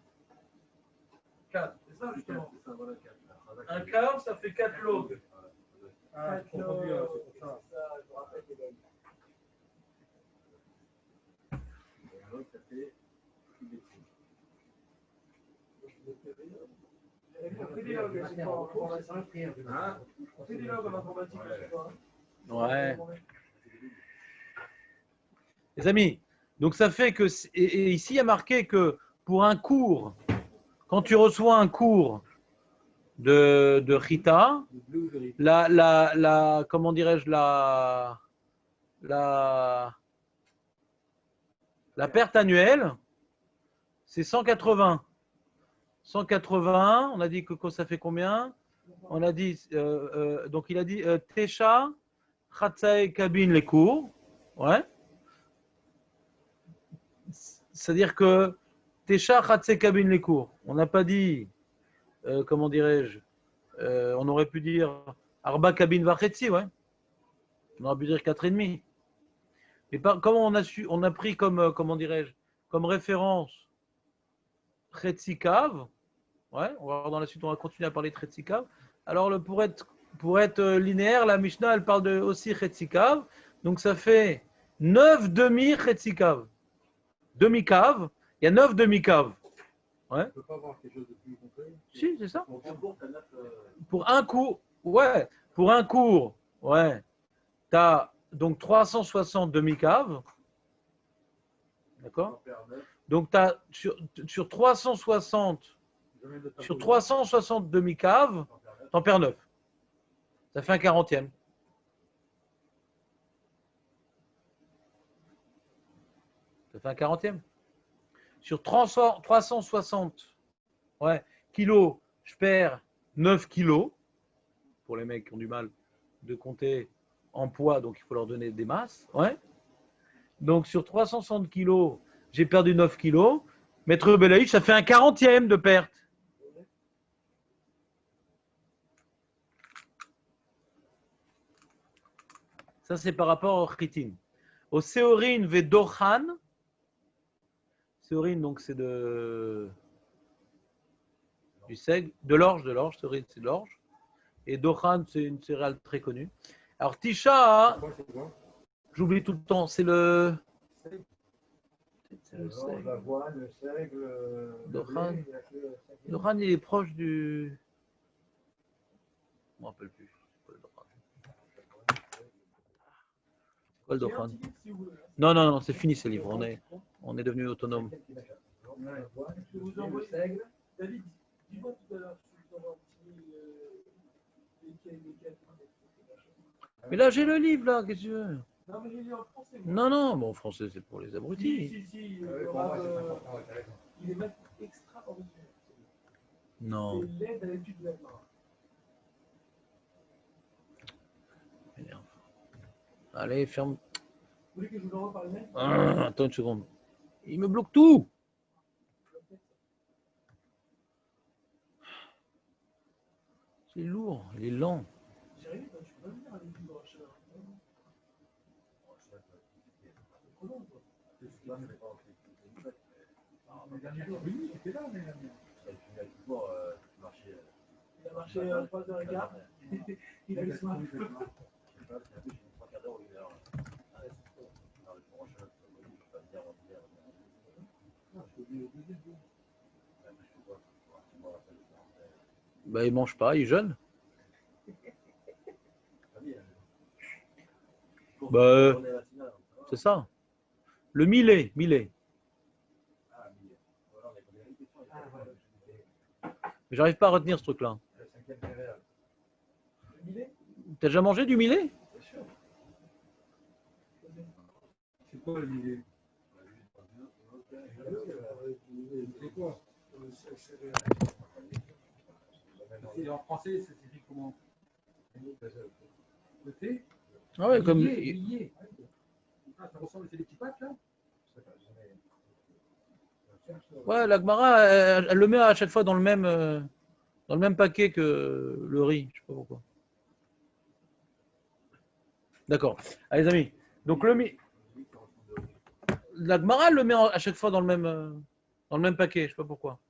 4, c'est ça justement. C'est ça, voilà, 4. Un quart, ça fait 4 logs. Ah, je comprends bien, c'est pour ça. Je me rappelle des gars. Et un log, ça fait kilométrique. On fait des logs, c'est pas en informatique. Hein? On fait des logs en informatique, je sais pas. Ouais. Les amis, donc ça fait que, et ici il y a marqué que pour un cours, quand tu reçois un cours de Chita, comment dirais-je, la perte annuelle, c'est 180. 180, on a dit que ça fait combien? On a dit, donc il a dit Tesha, Khatsae Kabin les cours. Ouais. C'est-à-dire que Tesha, Khatsae Kabin les cours. On n'a pas dit, comment dirais-je, on aurait pu dire Arba Kabin Vachetzi, ouais. On aurait pu dire 4,5. Mais comment on a pris comme, comment dirais-je, comme référence Chetzi Kav. Ouais, on va voir dans la suite, on va continuer à parler de Chetzi Kav. Alors, pour être linéaire, la Mishnah, elle parle aussi Chetzi Kav. Donc, ça fait 9 demi-Chetzi Kav. Demi-Kav, il y a 9 demi-Kav. Ouais. On ne peut pas avoir quelque chose de plus complet. Si, c'est ça. Donc, un cours, t'as 9. Pour un cours, ouais. Pour un cours, ouais. Tu as donc 360 demi-caves. D'accord? Donc, tu as sur 360 demi-caves, tu en perds 9. Ça fait un 40e. Ça fait un 40e. Sur 360 kilos, je perds 9 kilos. Pour les mecs qui ont du mal de compter en poids, donc il faut leur donner des masses. Ouais. Donc sur 360 kilos, j'ai perdu 9 kilos. Maître Belaïch, ça fait un 40e de perte. Ça, c'est par rapport au chitin. Au séorine vedochan. Séorine, donc c'est du seigle, de l'orge, séorine, c'est de l'orge. Et dochan, c'est une céréale très connue. Alors, Tisha, j'oublie tout le temps, c'est le. C'est le seigle. L'avoine, le seigle, le Dochan. blé, il y a que le seigle. Dochan, il est proche du. Je ne me rappelle plus. C'est quoi le Dochan? Non, c'est fini ce livre. On est devenu autonome. L'avoine, Je vous le envoie. seigle. David, dis-moi tout à l'heure, je vous envoie un petit lesquels. Mais là, j'ai le livre, là. Qu'est-ce que tu veux? Non, mais j'ai lu en français. Moi. Non, bon, français, c'est pour les abrutis. Si, Pour moi, c'est important, ouais, t'as raison. il est même extraordinaire. Non. C'est l'aide à l'étude de la Gemara. Merde. Allez, ferme. Vous voulez que je vous l'envoie par email? Attends une seconde. Il me bloque tout. C'est lourd, il est lent. Jérémy, je peux pas venir avec vous dans la chaleur. Le dernier jour, oui, j'étais là, mais. Il a marché 3h15. Il a eu soin. Bah, il mange pas, il est jeune. Bah, c'est ça. Le millet. Mais j'arrive pas à retenir ce truc-là. Le cinquième céréale. T'as déjà mangé du millet? Bien sûr. C'est quoi le millet? C'est quoi? Et en français, c'est écrit comment? Le thé? Ah ouais, comme. Millet. Ah, ça ressemble, c'est des petits pâtes, là? Ouais, la Gemara, elle le met à chaque fois dans le même paquet que le riz. Je sais pas pourquoi. D'accord. Allez, les amis. Donc, la Gemara le met à chaque fois dans le même paquet. Je ne sais pas pourquoi.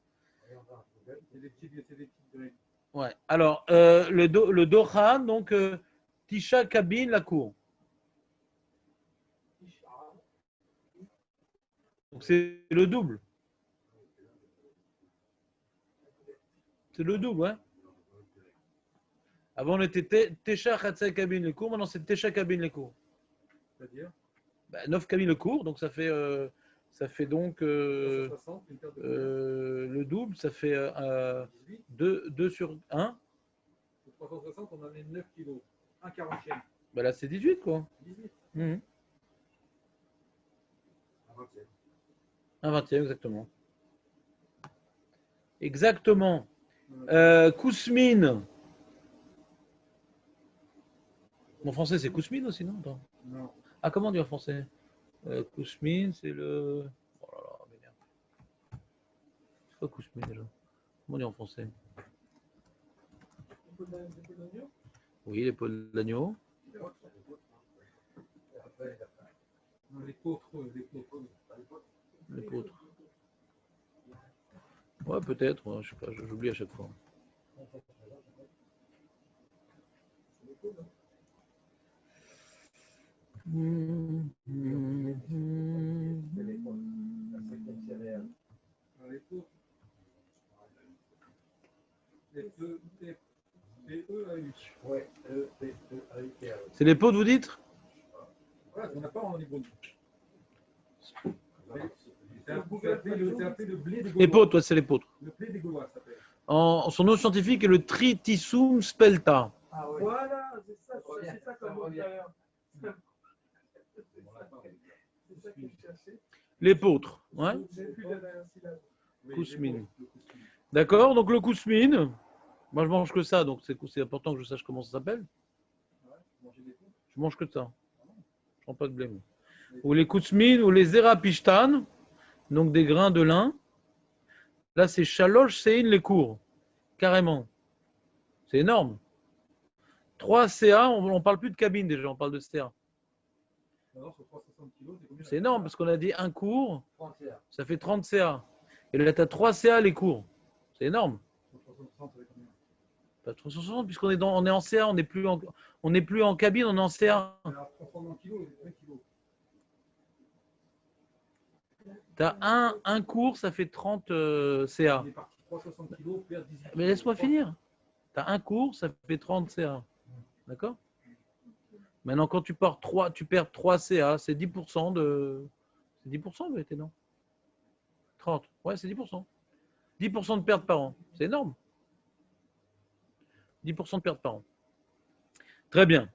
C'est des petites graines. Ouais. Alors, le Doha, donc, Tisha Kabin, la cour. Donc, c'est le double. C'est le double, ouais. Avant, on était Tesha Khatsai Kabin, les cours. Maintenant, c'est Tesha Kabin, les cours. C'est-à-dire 9 cabines le cours, donc ça fait donc 360, une paire de le double, ça fait 18. 2 sur 1. Sur 360, on en est 9 kilos. 1/40e. Ben là, c'est 18, quoi. 18. Mhm. Un vingtième. Un 20e, exactement. Exactement. Kousmine. En français, c'est Kousmine aussi, non? Attends. Non. Ah, comment on dit en français? Kousmine, c'est le. Oh là là, mais merde. C'est quoi Kousmine déjà? Comment on dit en français? Oui, les poils d'agneau. Non, les poutres. Les poutres. Ouais, peut-être. Ouais, je sais pas, j'oublie à chaque fois. Les poutres. P-E-A-U. Ouais, E-P-E-A-U-T-A. C'est les poutres, vous dites? Voilà, on n'a pas en hébreu. C'est appelé le blé des Gaulois. Les poutres, ouais, c'est les poutres. Le blé des Gaulois, ça s'appelle. Son nom scientifique est le Tritissum spelta. Ah oui. Voilà, c'est ça comme mot tout à l'heure. C'est ça que je cherchais. Les poutres, ouais. J'ai plus la dernière syllabe. Kousmine. D'accord, donc le kousmine. Moi, je mange que ça, donc c'est important que je sache comment ça s'appelle. Je mange que ça. Je prends pas de blé. Moi. Ou les kousmine ou les zerapishtan, donc des grains de lin. Là, c'est chaloche, c'est les cours. Carrément. C'est énorme. 3 CA, on ne parle plus de cabine déjà, on parle de CA. Alors, sur 360 kilos, c'est combien? C'est énorme parce qu'on a dit un cours, 30 CA. ça fait 30 CA. Et là, tu as 3 CA les cours. C'est énorme. Sur 360, ça fait combien? Pas 360 puisqu'on est, on est en CA, on n'est plus en cabine, on est en CA. Alors, 360 kilos, c'est 20 kilos. Tu as un cours, ça fait 30 CA. On est parti 360 kilos, perdre 18 kilos. Mais laisse-moi finir. Tu as un cours, ça fait 30 CA. D'accord? Maintenant, quand tu perds 3 CA, c'est 10% de. C'est 10% de VT, non? 30. Ouais, c'est 10%. 10% de perte par an. C'est énorme. 10% de perte par an. Très bien.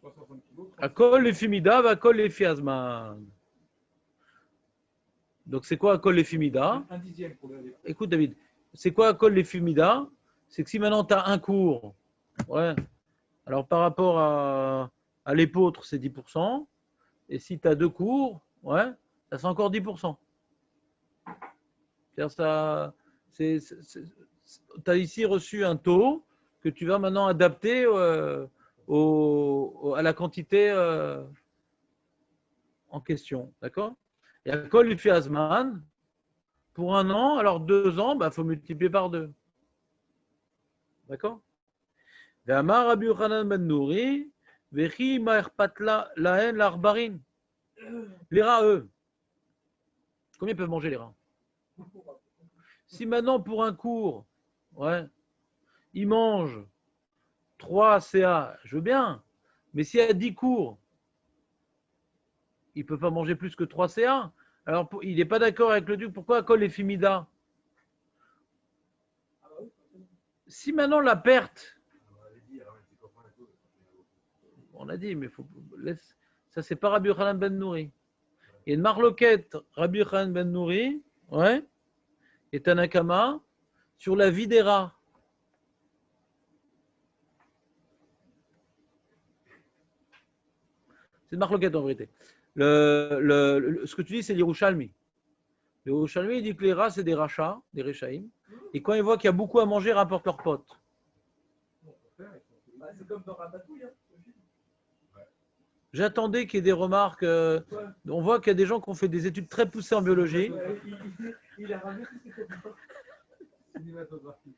360 kilos. Akol les Fimida, Akol les Fiazman. Donc, c'est quoi Akol les Fimida? Un dixième pour les. Écoute, David, c'est quoi Akol les Fimida? C'est que si maintenant tu as un cours, ouais, alors par rapport à l'épôtre, c'est 10%. Et si tu as 2 cours, ouais, ça c'est encore 10%. C'est-à-dire tu as ici reçu un taux que tu vas maintenant adapter à la quantité en question. D'accord? Et à Kol Fiazman, pour 1 an, alors 2 ans, il faut multiplier par 2. D'accord? Ve'amar Rabbi Yochanan ben Nouri, vechi ma'erpat lahen l'arbarin. Les rats, eux, combien ils peuvent manger les rats? Si maintenant, pour un cours, ouais, ils mangent 3 CA, je veux bien, mais s'il y a 10 cours, il ne peut pas manger plus que 3 CA. Alors, il n'est pas d'accord avec le duc. Pourquoi Kol et Fimida? Si maintenant la perte, on a dit, mais ça c'est pas Rabbi Yochanan ben Nouri. Il y a une marloquette Rabbi Yochanan ben Nouri, ouais, et Tanakama sur la vie des rats. C'est une marloquette en vérité. Ce que tu dis, c'est l'Yerushalmi. L'Yerushalmi, il dit que les rats, c'est des rachats, des réchaïm. Et quand ils voient qu'il y a beaucoup à manger, ils rapportent leurs potes. C'est comme dans Ratatouille. Hein. J'attendais qu'il y ait des remarques. On voit qu'il y a des gens qui ont fait des études très poussées en biologie. Il a ramené tout ce qu'il faut. Cinématographie.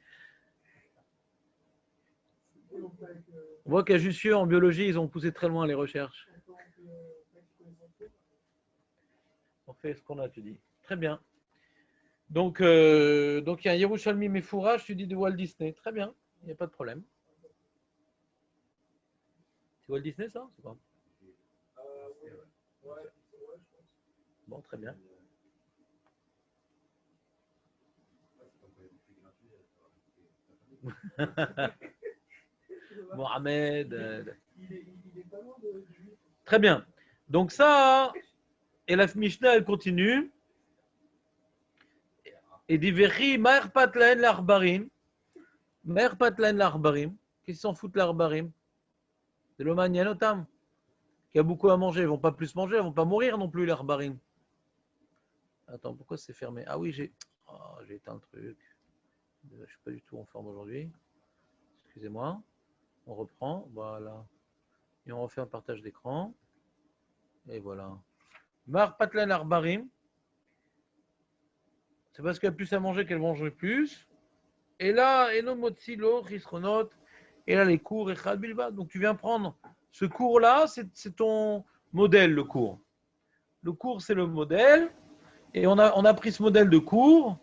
On voit qu'à Jussieu, en biologie, ils ont poussé très loin les recherches. On fait ce qu'on a étudié. Très bien. Donc, il y a un Yerushalmi Mefourach, tu dis de Walt Disney. Très bien, il n'y a pas de problème. C'est Walt Disney, ça? C'est quoi? Bon, très bien. Mohamed. Très bien. Donc ça, et la Mishnah, elle continue. Et dit Vechi, Maher Patlaen l'Arbarim. Maher Patlaen l'Arbarim. Qui s'en foutent l'Arbarim? C'est le Manianotam. Qui a beaucoup à manger. Ils ne vont pas plus manger, ils ne vont pas mourir non plus, l'Arbarim. Attends, pourquoi c'est fermé? Ah oui, j'ai éteint le truc. Je ne suis pas du tout en forme aujourd'hui. Excusez-moi. On reprend. Voilà. Et on refait un partage d'écran. Et voilà. Mar Patlan Arbarim. C'est parce qu'elle a plus à manger qu'elle mangerait plus. Et là, Eno Motsilo, Chisronot. Et là, les cours, Echad Bilba. Donc tu viens prendre ce cours-là, c'est ton modèle, le cours. Le cours, c'est le modèle. Et on a pris ce modèle de cours.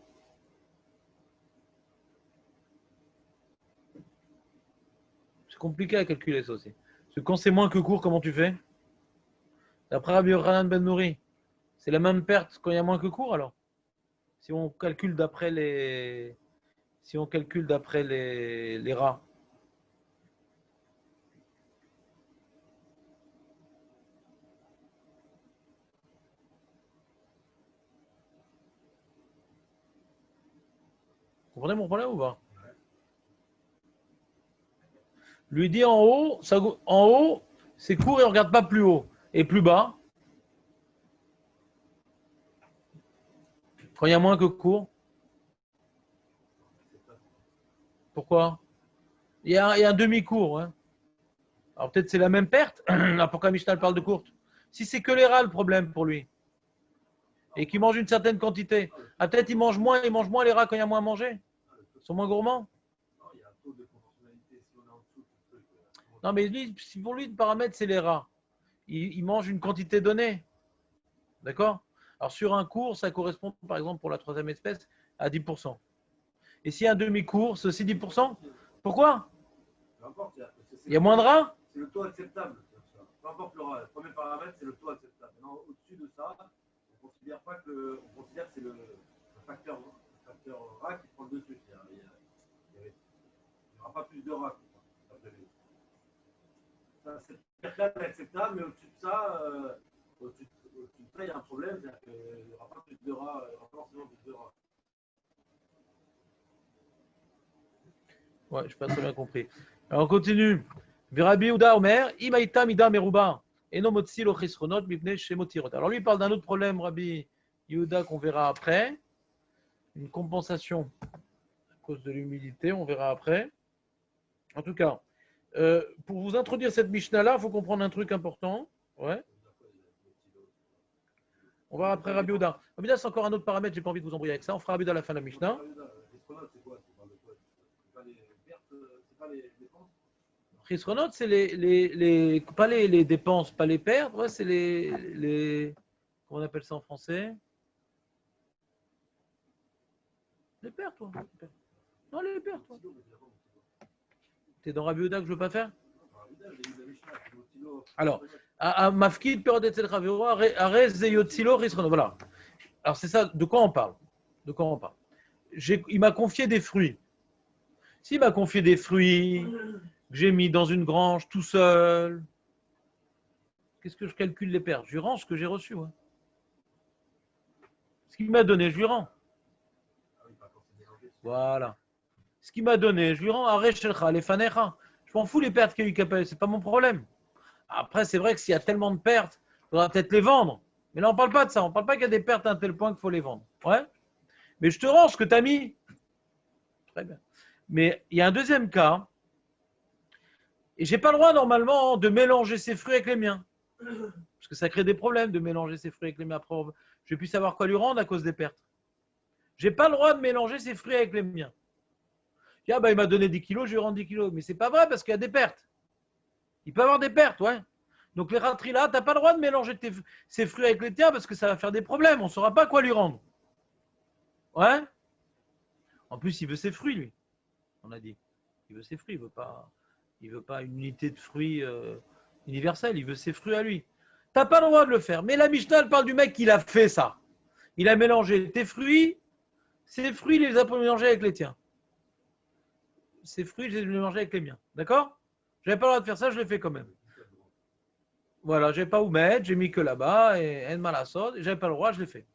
C'est compliqué à calculer ça aussi. Parce que quand c'est moins que court, comment tu fais? D'après Rabbi Yochanan Ben Nouri, c'est la même perte quand il y a moins que court alors? Si on calcule d'après les rats. Vous comprenez mon problème ou pas? Lui dit en haut, c'est court et on ne regarde pas plus haut. Et plus bas, quand il y a moins que court. Pourquoi? Il y a un demi-court. Hein. Alors peut-être c'est la même perte. Pourquoi Mishnah parle de courte? Si c'est que les rats le problème pour lui. Et qu'il mange une certaine quantité. Ah, peut-être il mange moins les rats quand il y a moins à manger. Ils sont moins gourmands. Non, mais lui, pour lui, le paramètre, c'est les rats. Il mange une quantité donnée. D'accord? Alors, sur un cours, ça correspond, par exemple, pour la troisième espèce, à 10%. Et s'il y a un demi-cours, c'est aussi 10%? Pourquoi? Il y a moins de rats? C'est le taux acceptable. Peu importe le rat. Le premier paramètre, c'est le taux acceptable. Maintenant, au-dessus de ça, on considère que c'est le facteur rat qui prend le dessus. Il n'y aura pas plus de rats. C'est acceptable, mais au-dessus de ça, il y a un problème, c'est-à-dire qu'il n'y aura pas plus de rats, il n'y aura pas forcément plus de rats. Ouais, je n'ai pas très bien compris. Alors, on continue. Virabi Uda Omer, Imaïta Mida Meruba, Eno Motsi Lo Chisronot, Bibne Shemotirot. Alors, lui, il parle d'un autre problème, Rabbi Yehuda, qu'on verra après. Une compensation à cause de l'humidité, on verra après. En tout cas, pour vous introduire cette Mishnah-là, il faut comprendre un truc important. Ouais. On va après Rabbi Yehuda. Rabbi Yehuda, c'est encore un autre paramètre, j'ai pas envie de vous embrouiller avec ça. On fera Rabbi Yehuda à la fin de la Mishnah. Chisronot, c'est pas les dépenses, pas les pertes, ouais, c'est les. Comment on appelle ça en français? Les pertes, toi. Non, les pertes, toi. T'es dans Rabbi Yehuda que je ne veux pas faire? Alors, à Mafkid, Perodet El Chavero, Arez Zeyotzilo, Chisronot. Voilà. Alors, c'est ça, de quoi on parle? Il m'a confié des fruits. S'il m'a confié des fruits que j'ai mis dans une grange tout seul, qu'est-ce que je calcule les pertes? Je lui rends ce que j'ai reçu. Ouais. Ce qu'il m'a donné, je lui rends. Voilà. Ce qu'il m'a donné, je lui rends. Areshelcha, les fanecha. Je m'en fous les pertes qu'il y a eu capé, c'est pas mon problème. Après, c'est vrai que s'il y a tellement de pertes, il faudra peut-être les vendre. Mais là, on ne parle pas de ça. On ne parle pas qu'il y a des pertes à un tel point qu'il faut les vendre. Ouais. Mais je te rends ce que tu as mis. Très bien. Mais il y a un deuxième cas. Et je n'ai pas le droit normalement de mélanger ces fruits avec les miens. Parce que ça crée des problèmes de mélanger ses fruits avec les miens. Après, je vais plus savoir quoi lui rendre à cause des pertes. J'ai pas le droit de mélanger ses fruits avec les miens. Ah bah, il m'a donné 10 kilos, je lui rends 10 kilos. Mais c'est pas vrai parce qu'il y a des pertes. Il peut y avoir des pertes, ouais. Donc les rateries là, tu n'as pas le droit de mélanger ses fruits avec les tiens parce que ça va faire des problèmes. On ne saura pas quoi lui rendre. Ouais. En plus, il veut ses fruits, lui. On a dit. Il veut ses fruits. Il veut pas une unité de fruits universelle. Il veut ses fruits à lui. Tu n'as pas le droit de le faire. Mais la Mishnah, elle parle du mec qui l'a fait ça. Il a mélangé tes fruits. Ses fruits, il les a mélangés avec les tiens. Ses fruits, je les ai mélangés avec les miens. D'accord? Je n'avais pas le droit de faire ça, je l'ai fait quand même. Voilà, je n'avais pas où mettre, j'ai mis que là-bas, et en malassod, et j'avais pas le droit, je l'ai fait.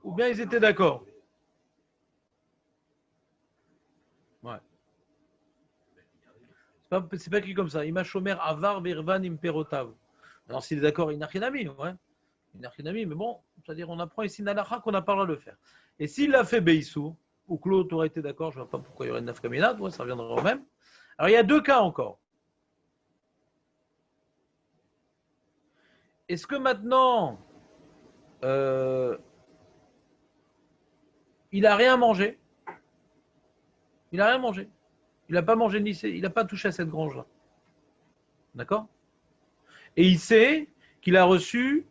Ou bien ils étaient d'accord. Ouais. C'est pas écrit comme ça. Ima shomer avar birvan imperotav. Alors s'il est d'accord, il n'a rien à mis, ouais. Il n'a rien à mis, mais bon, c'est-à-dire on apprend ici Nalacha qu'on n'a pas le droit de le faire. Et s'il l'a fait Beisou, ou que l'autre aurait été d'accord, je ne vois pas pourquoi il y aurait une nafkamina, ouais, ça reviendra au même. Alors il y a deux cas encore. Est-ce que maintenant il n'a rien mangé? Il n'a rien mangé. Il n'a pas mangé ni il n'a pas touché à cette grange-là. D'accord? Et il sait qu'il a reçu,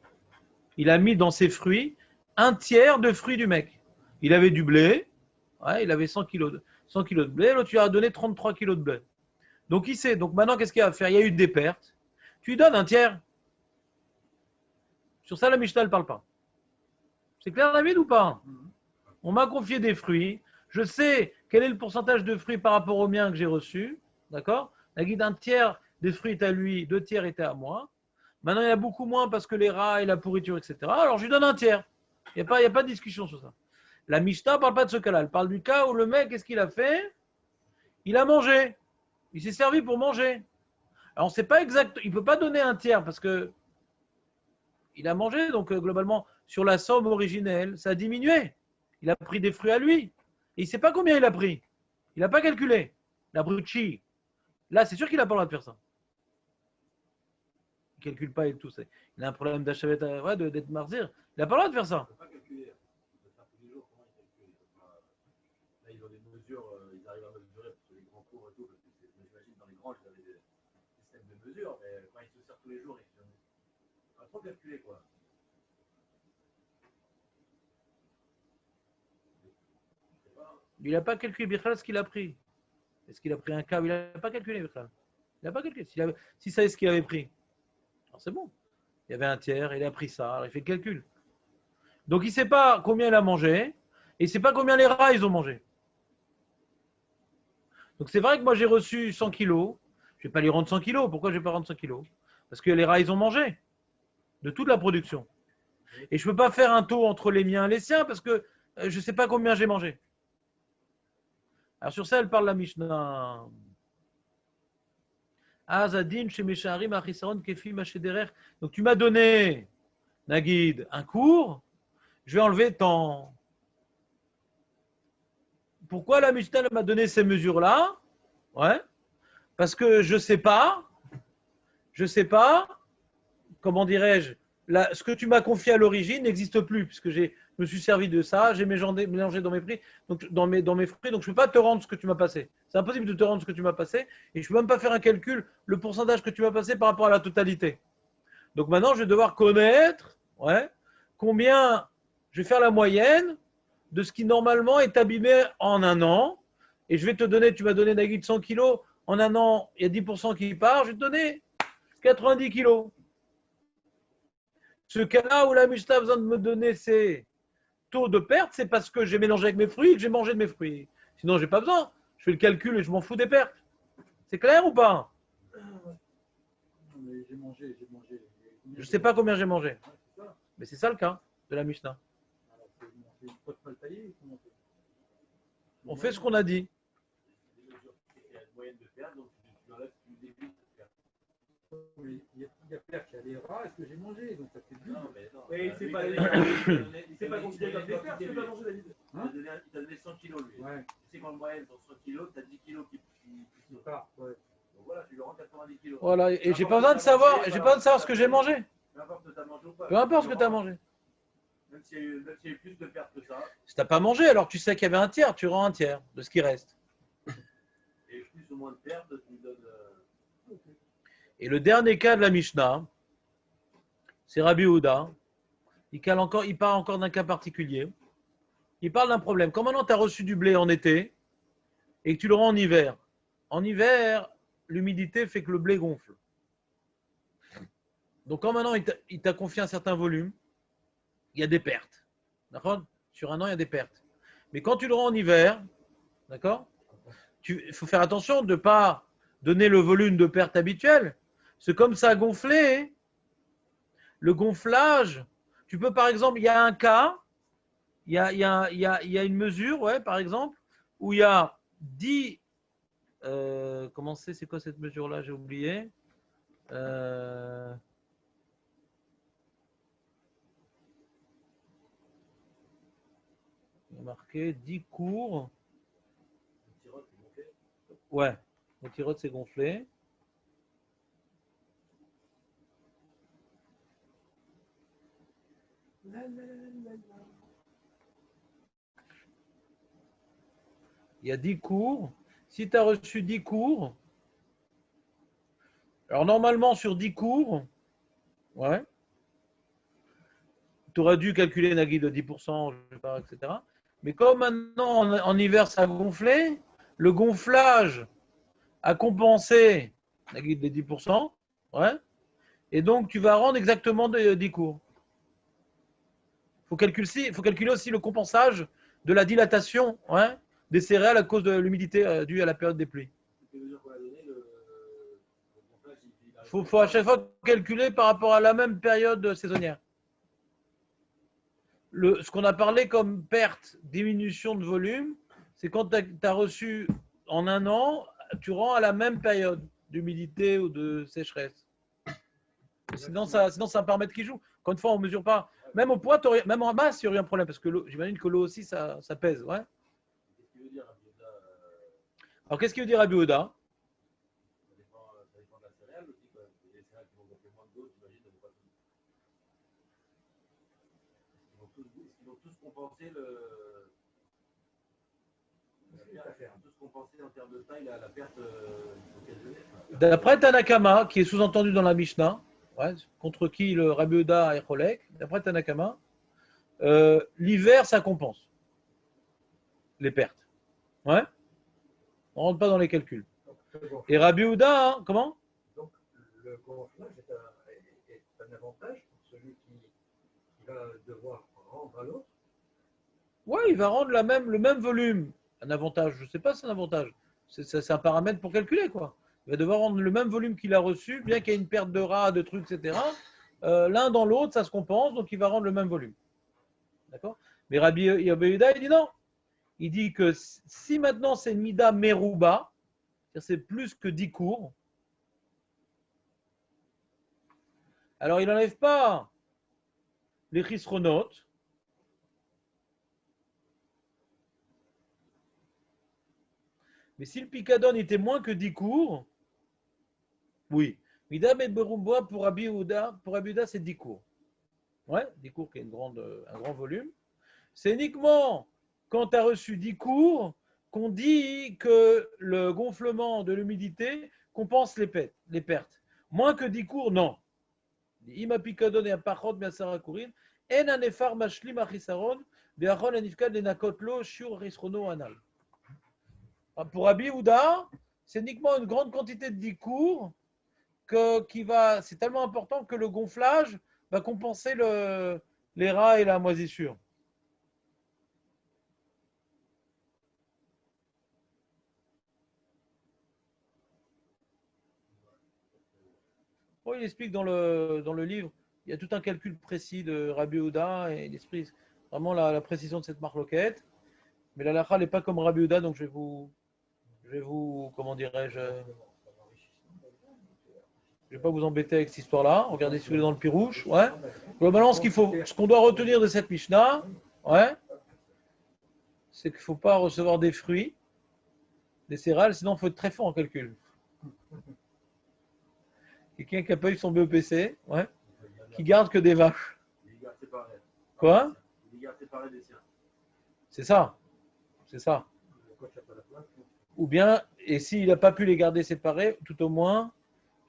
il a mis dans ses fruits un tiers de fruits du mec. Il avait du blé, ouais, il avait 100 kilos de blé, l'autre lui a donné 33 kilos de blé. Donc il sait. Donc maintenant, qu'est-ce qu'il va faire? Il y a eu des pertes. Tu lui donnes un tiers. Sur ça, la Mishnah ne parle pas. C'est clair, David, ou pas? On m'a confié des fruits. Je sais quel est le pourcentage de fruits par rapport aux miens que j'ai reçus. D'accord? La guide, un tiers des fruits est à lui, 2 tiers étaient à moi. Maintenant, il y a beaucoup moins parce que les rats et la pourriture, etc. Alors, je lui donne un tiers. Il n'y a pas de discussion sur ça. La Mishnah ne parle pas de ce cas-là. Elle parle du cas où le mec, qu'est-ce qu'il a fait? Il a mangé. Il s'est servi pour manger. Alors, on ne sait pas exact. Il ne peut pas donner un tiers parce que il a mangé. Donc, globalement, sur la somme originelle, ça a diminué. Il a pris des fruits à lui. Et il ne sait pas combien il a pris. Il n'a pas calculé. La bruchi. Là, c'est sûr qu'il n'a pas le droit de faire ça. Il ne calcule pas et tout. Il a un problème d'achavet, ouais, d'être marzir. Il n'a pas le droit de faire ça. Il ne peut pas calculer. Il peut faire tous les jours. Comment il calcule? Là, ils ont des mesures. Ils arrivent à mesurer parce que les grands cours et tout. Parce que j'imagine dans les grands, ils avaient des systèmes de mesure. Mais quand ils se servent tous les jours, ils ne pas trop calculer, quoi. Il n'a pas calculé Bichal ce qu'il a pris. Est-ce qu'il a pris un câble? Il n'a pas calculé Bichal. Il n'a pas calculé. S'il savait ce qu'il avait pris, alors c'est bon. Il y avait un tiers, il a pris ça, alors il fait le calcul. Donc il ne sait pas combien il a mangé et il ne sait pas combien les rats ils ont mangé. Donc c'est vrai que moi j'ai reçu 100 kilos. Je ne vais pas lui rendre 100 kilos. Pourquoi je ne vais pas rendre 100 kilos? Parce que les rats ils ont mangé de toute la production. Et je ne peux pas faire un taux entre les miens et les siens parce que je ne sais pas combien j'ai mangé. Alors sur ça, elle parle la Mishnah. Azadin chez Mesharim Achisaron Kefi Machederer. Donc tu m'as donné, Nagid, un cours, je vais enlever tant. Pourquoi la Mishnah m'a donné ces mesures-là? Ouais. Parce que je sais pas, comment dirais-je, ce que tu m'as confié à l'origine n'existe plus, puisque je me suis servi de ça, j'ai mélangé dans mes fruits, donc dans mes fruits, donc je ne peux pas te rendre ce que tu m'as passé. C'est impossible de te rendre ce que tu m'as passé, et je ne peux même pas faire un calcul, le pourcentage que tu m'as passé par rapport à la totalité. Donc maintenant, je vais devoir connaître, ouais, combien, je vais faire la moyenne de ce qui normalement est abîmé en un an, et je vais te donner, tu m'as donné Nagui 100 kilos, en un an, il y a 10% qui part, je vais te donner 90 kilos. Ce cas-là où la Mishnah a besoin de me donner ces taux de perte, c'est parce que j'ai mélangé avec mes fruits et que j'ai mangé de mes fruits. Sinon, je n'ai pas besoin. Je fais le calcul et je m'en fous des pertes. C'est clair ou pas? J'ai mangé. Je ne sais pas combien j'ai mangé. Mais c'est ça le cas de la Mishnah. On fait ce qu'on a dit. Oui, il y a Pierre qui a des rats, est-ce que j'ai mangé? Donc ça fait bien. Oui, c'est pas considéré comme des pertes, tu peux pas manger David. Il t'a donné 100 kilos lui. Ouais. Tu sais qu'en moyenne, sur 100 kilos, tu as 10 kilos qui part. Ouais. Donc voilà, tu lui rends 90 kilos. Voilà, et j'ai Peu pas besoin de savoir, j'ai pas besoin de savoir ce que j'ai mangé. Peu importe ce que tu as mangé ou pas. Peu importe ce que tu as mangé. Même s'il y a eu plus de pertes que ça, Si t'as pas mangé, alors tu sais qu'il y avait un tiers, tu rends un tiers de ce qui reste. et plus ou moins de pertes, tu lui donnes. Et le dernier cas de la Mishnah, c'est Rabbi Houda. Il parle encore d'un cas particulier. Il parle d'un problème. Quand maintenant tu as reçu du blé en été et que tu le rends en hiver, l'humidité fait que le blé gonfle. Donc quand maintenant il t'a confié un certain volume, il y a des pertes. D'accord ? Sur un an, il y a des pertes. Mais quand tu le rends en hiver, d'accord ? Il faut faire attention de ne pas donner le volume de perte habituel. C'est comme ça a gonflé. Le gonflage, tu peux par exemple, il y a un cas, il y a une mesure, ouais, par exemple, où il y a 10. Comment c'est quoi cette mesure-là? J'ai oublié. Il y a marqué 10 cours. Ouais, le tirote s'est gonflé. Il y a 10 cours. Si tu as reçu 10 cours, alors normalement sur 10 cours, ouais, tu aurais dû calculer Nagui de 10%, je sais pas, etc. Mais comme maintenant en hiver ça a gonflé, le gonflage a compensé Nagui de 10%, ouais, et donc tu vas rendre exactement 10 cours. Il faut calculer aussi le compensage de la dilatation, ouais, des céréales à cause de l'humidité due à la période des pluies. Il faut à chaque fois calculer par rapport à la même période saisonnière. Ce qu'on a parlé comme perte, diminution de volume, c'est quand tu as reçu en un an, tu rends à la même période d'humidité ou de sécheresse. Sinon, c'est un paramètre qui joue. Encore une fois, on ne mesure pas. Même au poids, même en masse, il y aurait un problème parce que j'imagine que l'eau aussi, ça pèse. Ouais. Alors, qu'est-ce qu'il veut dire Rabbi Houda? Ça dépend de la céréale aussi. Les céréales qui vont gonfler moins d'eau, j'imagine, ne vont pas tous. Ils vont tous compenser en termes de taille la perte occasionnée. D'après Tanakama, qui est sous-entendu dans la Mishnah, ouais, contre qui le Rabbi Houda est Cholek, d'après Tanakama, l'hiver, ça compense les pertes. Ouais. On ne rentre pas dans les calculs. Et Rabbi Houda, hein, comment? Donc, le gonflage est un avantage pour celui qui va devoir rendre à l'autre. Oui, il va rendre le même volume. Un avantage, je ne sais pas si c'est un avantage. C'est un paramètre pour calculer, quoi. Il va devoir rendre le même volume qu'il a reçu, bien qu'il y ait une perte de rats, de trucs, etc. L'un dans l'autre, ça se compense, donc il va rendre le même volume. D'accord? Mais Rabbi Houda, il dit non. Il dit que si maintenant c'est Mida Meruba, c'est plus que 10 cours, alors il n'enlève pas les chisronotes, mais si le picadon était moins que 10 cours, oui. Mida Meruba pour Rabbi Houda, c'est 10 cours. Ouais, 10 cours qui est un grand volume. C'est uniquement quand tu as reçu 10 cours qu'on dit que le gonflement de l'humidité compense les pertes. Moins que 10 cours, non. Ima pikadon et apachot miasara kurin, en anefar mashlim achisaron, be'achon anifkad lenakot lo shur risrono anal. Pour Rabbi Houda, c'est uniquement une grande quantité de 10 cours c'est tellement important que le gonflage va compenser les rats et la moisissure. Bon, il explique dans le livre, il y a tout un calcul précis de Rabbi Houda et il explique vraiment la précision de cette marloquette. Mais la lacha n'est pas comme Rabbi Houda, donc je vais vous, comment dirais-je, je ne vais pas vous embêter avec cette histoire-là. Regardez si vous êtes dans le pirouche. Ouais. Globalement, ce qu'on doit retenir de cette Mishnah, ouais, c'est qu'il ne faut pas recevoir des fruits, des céréales, sinon il faut être très fort en calcul. Quelqu'un qui n'a pas eu son BEPC, ouais, qui garde que des vaches. Il garde séparé. Quoi? Il garde séparé des siens. C'est ça. C'est ça. Quand il n'y a pas la place, Ou bien, et s'il n'a pas pu les garder séparés, tout au moins,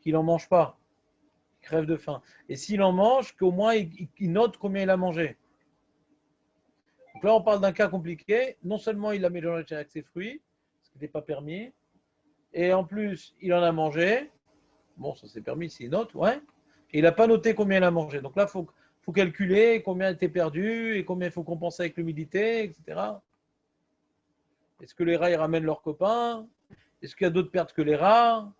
qu'il n'en mange pas. Il crève de faim. Et s'il en mange, qu'au moins, il note combien il a mangé. Donc là, on parle d'un cas compliqué. Non seulement il a mélangé avec ses fruits, ce qui n'était pas permis, et en plus, il en a mangé. Bon, ça c'est permis s'il note, ouais. Et il n'a pas noté combien il a mangé. Donc là, il faut calculer combien était perdu et combien il faut compenser avec l'humidité, etc. Est-ce que les rats, ils ramènent leurs copains? Est-ce qu'il y a d'autres pertes que les rats?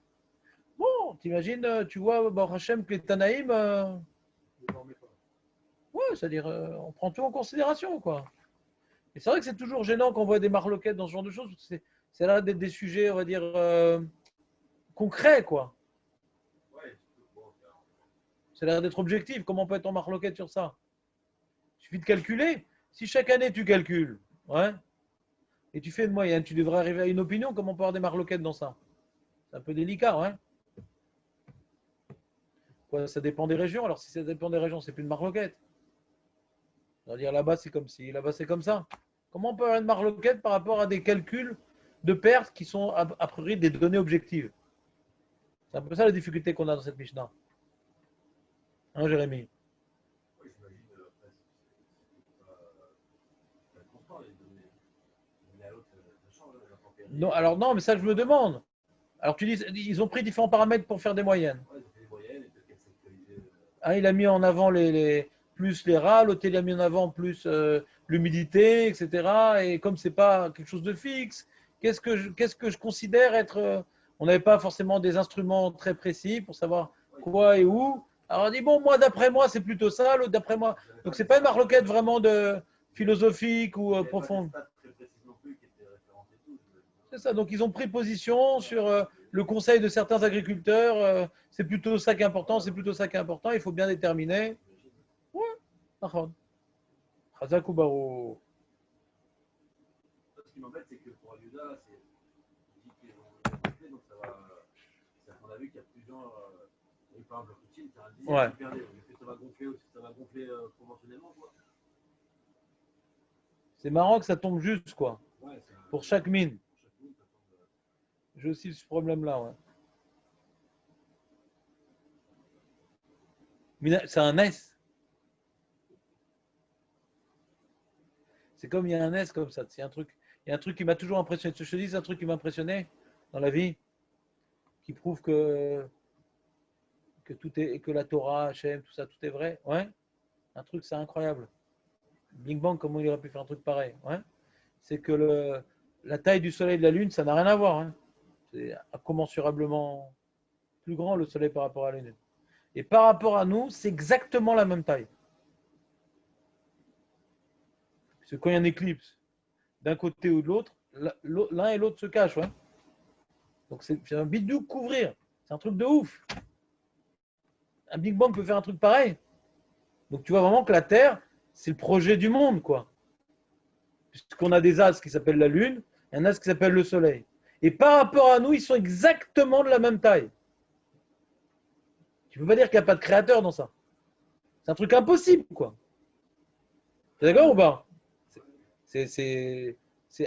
Bon, t'imagines, tu vois, Baruch Hashem, que les Tanaïm, ouais, c'est-à-dire, on prend tout en considération, quoi. Et c'est vrai que c'est toujours gênant quand on voit des marloquettes dans ce genre de choses, parce que c'est là d'être des sujets, on va dire, concrets, quoi. C'est l'air d'être objectif. Comment on peut être en marloquette sur ça? Il suffit de calculer. Si chaque année tu calcules, ouais, et tu fais une moyenne, tu devrais arriver à une opinion. Comment on peut avoir des marloquettes dans ça? C'est un peu délicat, ouais. Quoi, ça dépend des régions. Alors si ça dépend des régions, c'est plus une marloquette. On va dire là-bas c'est comme ci, là-bas c'est comme ça. Comment on peut avoir une marloquette par rapport à des calculs de pertes qui sont a priori des données objectives? C'est un peu ça la difficulté qu'on a dans cette Mishnah. Hein, Jérémy? Oui, j'imagine, après, c'est pas constant, les données. L'une à l'autre, ça change, les intempéries. Non, alors non, mais ça je me demande. Alors tu dis, ils ont pris différents paramètres pour faire des moyennes. Ouais, ils ont fait des moyennes, et peut-être qu'elles s'actualisaient. Un, il a mis en avant plus les rats, l'autre il a mis en avant plus l'humidité, etc. Et comme c'est pas quelque chose de fixe, qu'est-ce que je considère être on n'avait pas forcément des instruments très précis pour savoir quoi et où. Alors on dit bon, moi d'après moi c'est plutôt ça, l'autre d'après moi. Donc c'est pas une marloquette vraiment de philosophique ou profonde. Très précises non plus, qui étaient référencées tous. C'est ça. Donc ils ont pris position sur le conseil de certains agriculteurs. C'est plutôt ça qui est important, c'est plutôt ça qui est important. Il faut bien déterminer. Ouais. Chazak ou Barou. Ce qui m'embête, c'est que pour Ayuda, c'est dit qu'ils ont compté, donc ça va. On a vu qu'il y a plusieurs. Par exemple, le Poutine, c'est un dixième Ouais. qui perdait. Est-ce que ça va gonfler aussi, ça va gonfler conventionnellement, quoi? C'est marrant que ça tombe juste, quoi. Ouais, Pour chaque mine. pour chaque mine, ça tombe. J'ai aussi ce problème-là, ouais. C'est un S. C'est comme il y a un S comme ça. Il y a un truc qui m'a toujours impressionné. Je te dis, c'est un truc qui m'a impressionné dans la vie, qui prouve que tout est, que la Torah, Hachem, tout ça, tout est vrai. Ouais. Un truc, c'est incroyable. Big Bang, comment il aurait pu faire un truc pareil? Ouais. C'est que la taille du Soleil et de la Lune, ça n'a rien à voir. Hein. C'est incommensurablement plus grand le Soleil par rapport à la Lune. Et par rapport à nous, c'est exactement la même taille. Parce que quand il y a une éclipse, d'un côté ou de l'autre, l'un et l'autre se cachent. Ouais. Donc c'est un bidou couvrir. C'est un truc de ouf. Un Big Bang peut faire un truc pareil. Donc tu vois vraiment que la Terre, c'est le projet du monde, quoi. Puisqu'on a des astres qui s'appellent la Lune et un astre qui s'appelle le Soleil. Et par rapport à nous, ils sont exactement de la même taille. Tu ne peux pas dire qu'il n'y a pas de créateur dans ça. C'est un truc impossible, quoi. T'es d'accord ou pas? C'est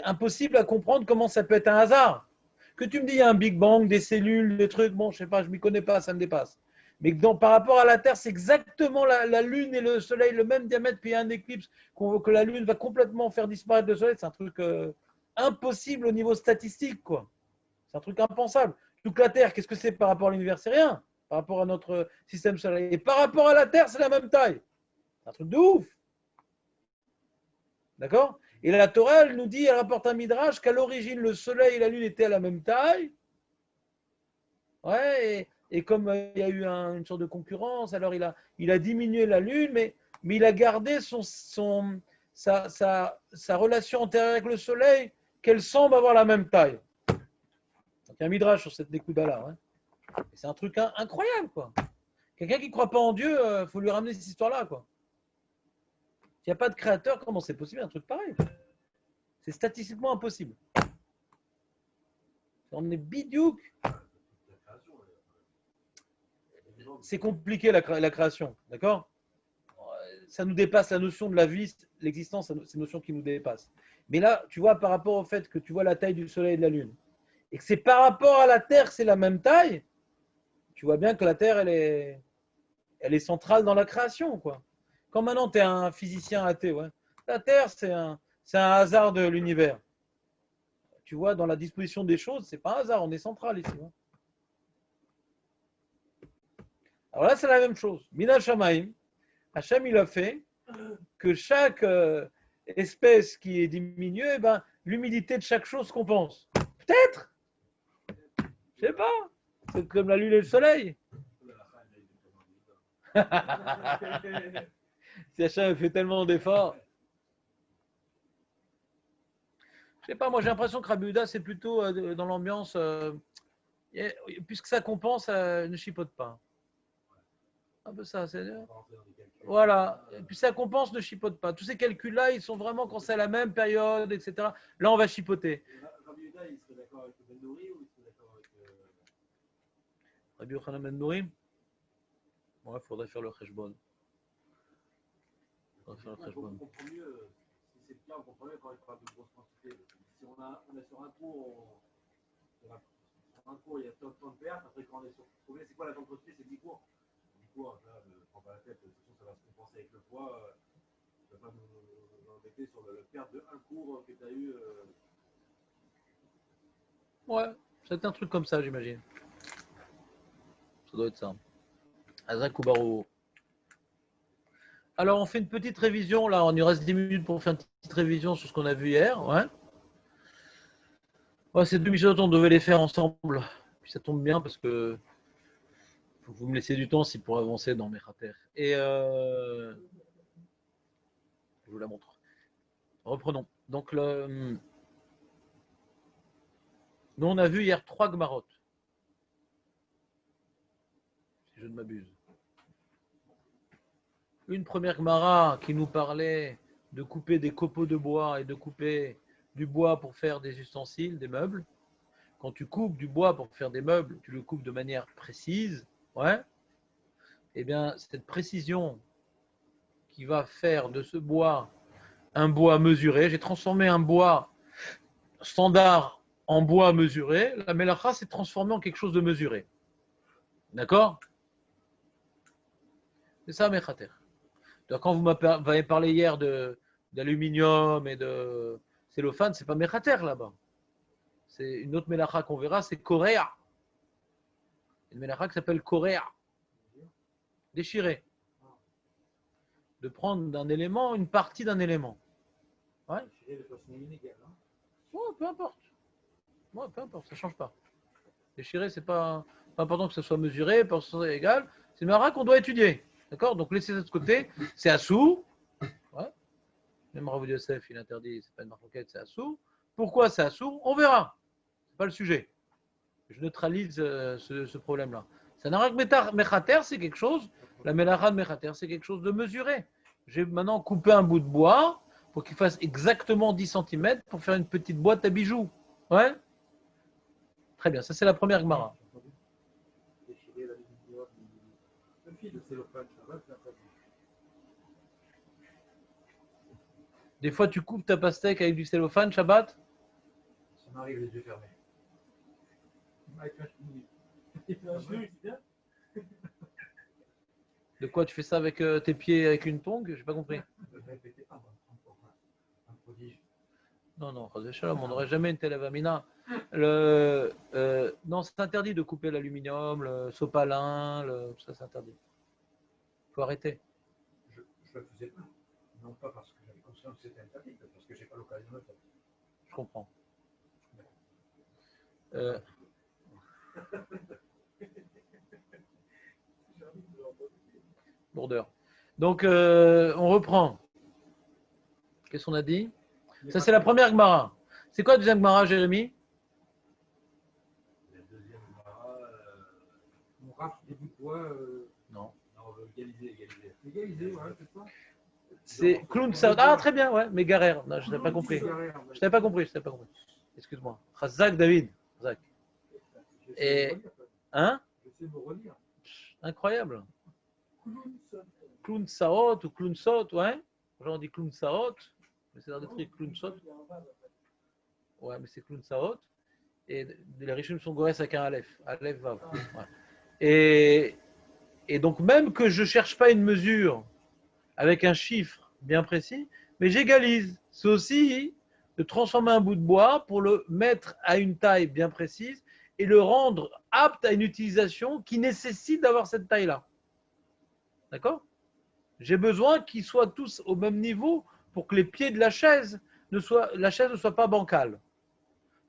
impossible à comprendre comment ça peut être un hasard. Que tu me dis, il y a un Big Bang, des cellules, des trucs, bon, je sais pas, je ne m'y connais pas, ça me dépasse. Mais par rapport à la Terre, c'est exactement la Lune et le Soleil, le même diamètre, puis il y a un éclipse, que la Lune va complètement faire disparaître le Soleil. C'est un truc impossible au niveau statistique, quoi. C'est un truc impensable. Donc la Terre, qu'est-ce que c'est par rapport à l'univers? C'est rien. Par rapport à notre système solaire. Et par rapport à la Terre, c'est la même taille. C'est un truc de ouf. D'accord? Et la Torah, elle nous dit, elle rapporte un midrash, qu'à l'origine, le Soleil et la Lune étaient à la même taille. Ouais, et comme il y a eu une sorte de concurrence, alors il a diminué la Lune, mais il a gardé sa relation antérieure avec le Soleil, qu'elle semble avoir la même taille. Donc il y a un midrash sur cette découda-là. Hein. C'est un truc incroyable, quoi. Quelqu'un qui ne croit pas en Dieu, il faut lui ramener cette histoire-là, quoi. S'il n'y a pas de créateur, comment c'est possible un truc pareil? C'est statistiquement impossible. On est bidiouk. La création, c'est compliqué la création, d'accord? Ça nous dépasse la notion de la vie, l'existence, c'est une notion qui nous dépasse. Mais là, tu vois, par rapport au fait que tu vois la taille du soleil et de la lune, et que c'est par rapport à la Terre, c'est la même taille, tu vois bien que la Terre, elle est centrale dans la création, quoi. Quand maintenant tu es un physicien athée, ouais, la Terre, c'est un hasard de l'univers. Tu vois, dans la disposition des choses, c'est pas un hasard, on est central ici. Hein. Alors là, c'est la même chose. Mina Shamaim, Hachem, il a fait que chaque espèce qui est diminuée, eh ben, l'humidité de chaque chose compense. Peut-être. Je sais pas. C'est comme la lune et le soleil. Si Hachem fait tellement d'efforts. Je sais pas, moi j'ai l'impression que Rabbi Yehuda, c'est plutôt dans l'ambiance, puisque ça compense, ne chipote pas. Un peu ça, c'est. Voilà. Et puis ça compense, ne chipote pas. Tous ces calculs-là, ils sont vraiment quand c'est la même période, etc. Là, on va chipoter. Rabbi Yehuda, il serait d'accord avec Ben Nouri ou il serait d'accord avec. Rabbi Yochanan ben Nouri. Ouais, il faudrait faire le cheshbon. On comprend mieux, si c'est le cas, on comprend mieux quand il parle de grosses quantités. Si on est sur un cours, il y a tant de pertes, après quand on est sur combien, c'est quoi la quantité, c'est 10 cours. 10 cours, là, je ne prends pas la tête, de toute façon, ça va se compenser avec le poids. Je ne vais pas nous embêter sur le perte de un cours que tu as eu. Ouais, c'est un truc comme ça, j'imagine. Ça doit être ça. Azak ou Barou. Alors, on fait une petite révision. Là, on y reste 10 minutes pour faire une petite révision sur ce qu'on a vu hier. Ouais. Ouais, ces deux Mishnayot, on devait les faire ensemble. Puis ça tombe bien parce que faut que vous me laissiez du temps si pour avancer dans mes cratères. Et je vous la montre. Reprenons. Donc, nous, on a vu hier 3 Gemarot. Si je ne m'abuse. Une première Gemara qui nous parlait de couper des copeaux de bois et de couper du bois pour faire des ustensiles, des meubles. Quand tu coupes du bois pour faire des meubles, tu le coupes de manière précise. Ouais. Eh bien, cette précision qui va faire de ce bois un bois mesuré, j'ai transformé un bois standard en bois mesuré, la mélacha s'est transformée en quelque chose de mesuré. D'accord? C'est ça, Mechater. Donc, quand vous m'avez parlé hier d'aluminium et de cellophane, c'est pas Mechater là-bas. C'est une autre mélacha qu'on verra, c'est Korea. Une mélacha qui s'appelle Korea. Déchirer. De prendre d'un élément une partie d'un élément. Ouais. Ouais, peu importe. Ouais, peu importe, ça ne change pas. Déchirer, c'est pas important que ce soit mesuré, pas que ce soit égal. C'est une mélacha qu'on doit étudier. D'accord? Donc laissez ça de côté. C'est assou. Ouais. Même Rav Yosef, il interdit, c'est pas une marquette, c'est assou. Pourquoi c'est assou? On verra. C'est pas le sujet. Je neutralise ce problème-là. Ça n'a rien que Mechater, c'est quelque chose. La mélacha de Mechater, c'est quelque chose de mesuré. J'ai maintenant coupé un bout de bois pour qu'il fasse exactement 10 cm pour faire une petite boîte à bijoux. Ouais? Très bien, ça c'est la première Gemara. Des fois, tu coupes ta pastèque avec du cellophane, Shabbat? Ça m'arrive les yeux fermés. De quoi tu fais ça avec tes pieds avec une tongue? J'ai pas compris. Un prodige. Non, non, on n'aurait jamais une telle avamina. Non, c'est interdit de couper l'aluminium, le sopalin, ça c'est interdit. Il faut arrêter. Je le faisais pas. Non pas parce que j'avais conscience que c'était interdit, mais parce que j'ai pas l'occasion de le faire. Je comprends. Lourdeur. Donc, on reprend. Qu'est-ce qu'on a dit? Ça, c'est la première Gemara. C'est quoi la deuxième Gemara, Jérémy? La deuxième Gemara. On rafle des bouts de bois. Non. Non, on veut égaliser. Égalisé, ouais, c'est ça. C'est Clown Saoud. Ah, très bien, ouais. Mais Garer. Non, je n'avais pas compris. Je n'avais pas compris. Excuse-moi. Razak David. Razak. Et. Hein? Je sais me relire. Incroyable. Clown, ça, Clown saot ou clown sot, ouais. Genre on dit clown saot, mais c'est dans des trucs clown sot. il y a un bas, là. Ouais, mais c'est clown saot. Et les richumes sont goès avec un aleph. Aleph vav. Ouais. Et donc même que je ne cherche pas une mesure avec un chiffre bien précis, mais j'égalise. C'est aussi de transformer un bout de bois pour le mettre à une taille bien précise et le rendre apte à une utilisation qui nécessite d'avoir cette taille-là. D'accord ? J'ai besoin qu'ils soient tous au même niveau pour que les pieds de la chaise ne soit pas bancale.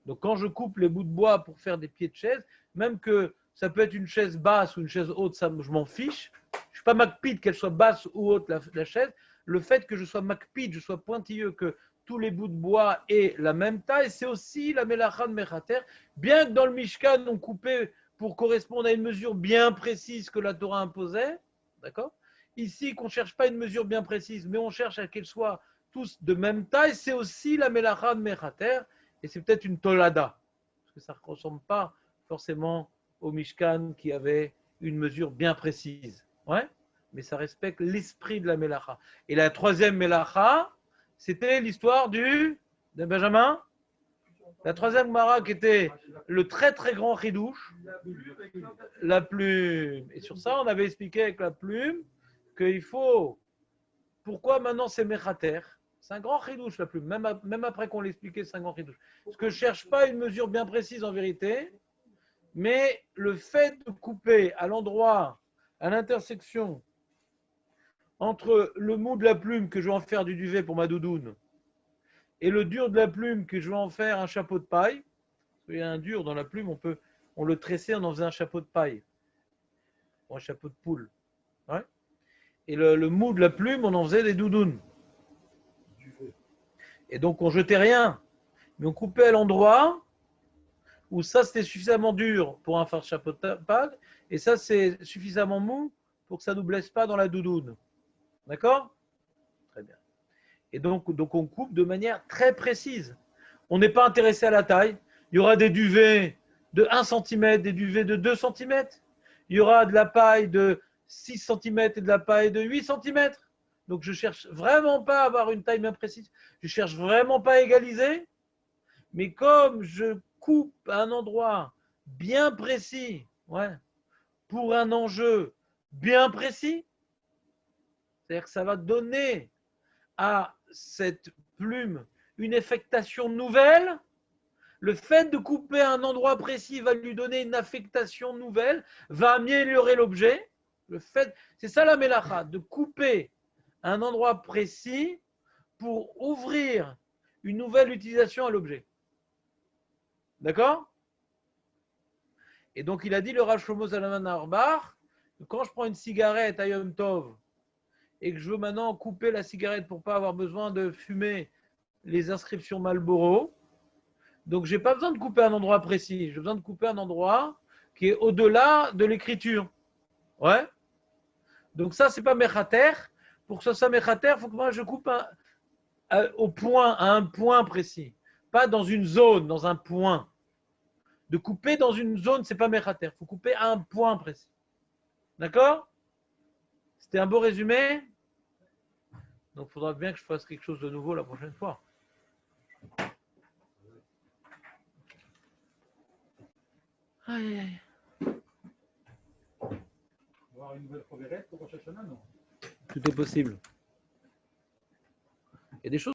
Donc quand je coupe les bouts de bois pour faire des pieds de chaise, même que ça peut être une chaise basse ou une chaise haute, ça, je m'en fiche. Je ne suis pas macpide qu'elle soit basse ou haute la chaise. Le fait que je sois macpide, je sois pointilleux, que tous les bouts de bois aient la même taille, c'est aussi la melacha de Mechater. Bien que dans le Mishkan, on coupait pour correspondre à une mesure bien précise que la Torah imposait, d'accord ? Ici, qu'on ne cherche pas une mesure bien précise, mais on cherche à qu'elles soient tous de même taille, c'est aussi la melacha de Mechater, et c'est peut-être une tolada, parce que ça ne ressemble pas forcément au Mishkan qui avait une mesure bien précise. Ouais, mais ça respecte l'esprit de la melacha. Et la troisième melacha, c'était l'histoire de Benjamin. La troisième mara qui était le très très grand chidouche, la plume. Et sur ça, on avait expliqué avec la plume qu'il faut. Pourquoi maintenant c'est mechater? C'est un grand chidouche la plume. Même après qu'on l'expliquait, c'est un grand chidouche. Parce que je ne cherche pas une mesure bien précise en vérité, mais le fait de couper à l'endroit, à l'intersection entre le mou de la plume que je vais en faire du duvet pour ma doudoune et le dur de la plume que je vais en faire un chapeau de paille. Il y a un dur dans la plume, on le tressait, on en faisait un chapeau de paille, ou un chapeau de poule. Ouais. Et le mou de la plume, on en faisait des doudounes. Et donc on jetait rien, mais on coupait à l'endroit où ça c'était suffisamment dur pour un faire chapeau de paille, et ça c'est suffisamment mou pour que ça ne nous blesse pas dans la doudoune. D'accord ? Très bien. Et donc on coupe de manière très précise. On n'est pas intéressé à la taille. Il y aura des duvets de 1 cm, des duvets de 2 cm. Il y aura de la paille de 6 cm et de la paille de 8 cm. Donc je ne cherche vraiment pas à avoir une taille bien précise. Je ne cherche vraiment pas à égaliser. Mais comme je coupe à un endroit bien précis, ouais, pour un enjeu bien précis, c'est-à-dire que ça va donner à cette plume une affectation nouvelle. Le fait de couper un endroit précis va lui donner une affectation nouvelle, va améliorer l'objet. C'est ça la mélacha, de couper un endroit précis pour ouvrir une nouvelle utilisation à l'objet. D'accord? Et donc il a dit le Rav Shlomo Zalman Auerbach, que quand je prends une cigarette à Yom Tov et que je veux maintenant couper la cigarette pour ne pas avoir besoin de fumer les inscriptions Marlboro, donc je n'ai pas besoin de couper un endroit précis, j'ai besoin de couper un endroit qui est au-delà de l'écriture. Ouais. Donc ça, c'est pas mechater. Pour que ce soit mechater, il faut que moi je coupe à un point précis, pas dans une zone, dans un point. De couper dans une zone, c'est pas mechater. Il faut couper à un point précis. D'accord? C'était un beau résumé. Donc il faudra bien que je fasse quelque chose de nouveau la prochaine fois. Aïe, aïe. Voir une nouvelle proverette pour Rosh Hashanah, non? Tout est possible. Il y a des choses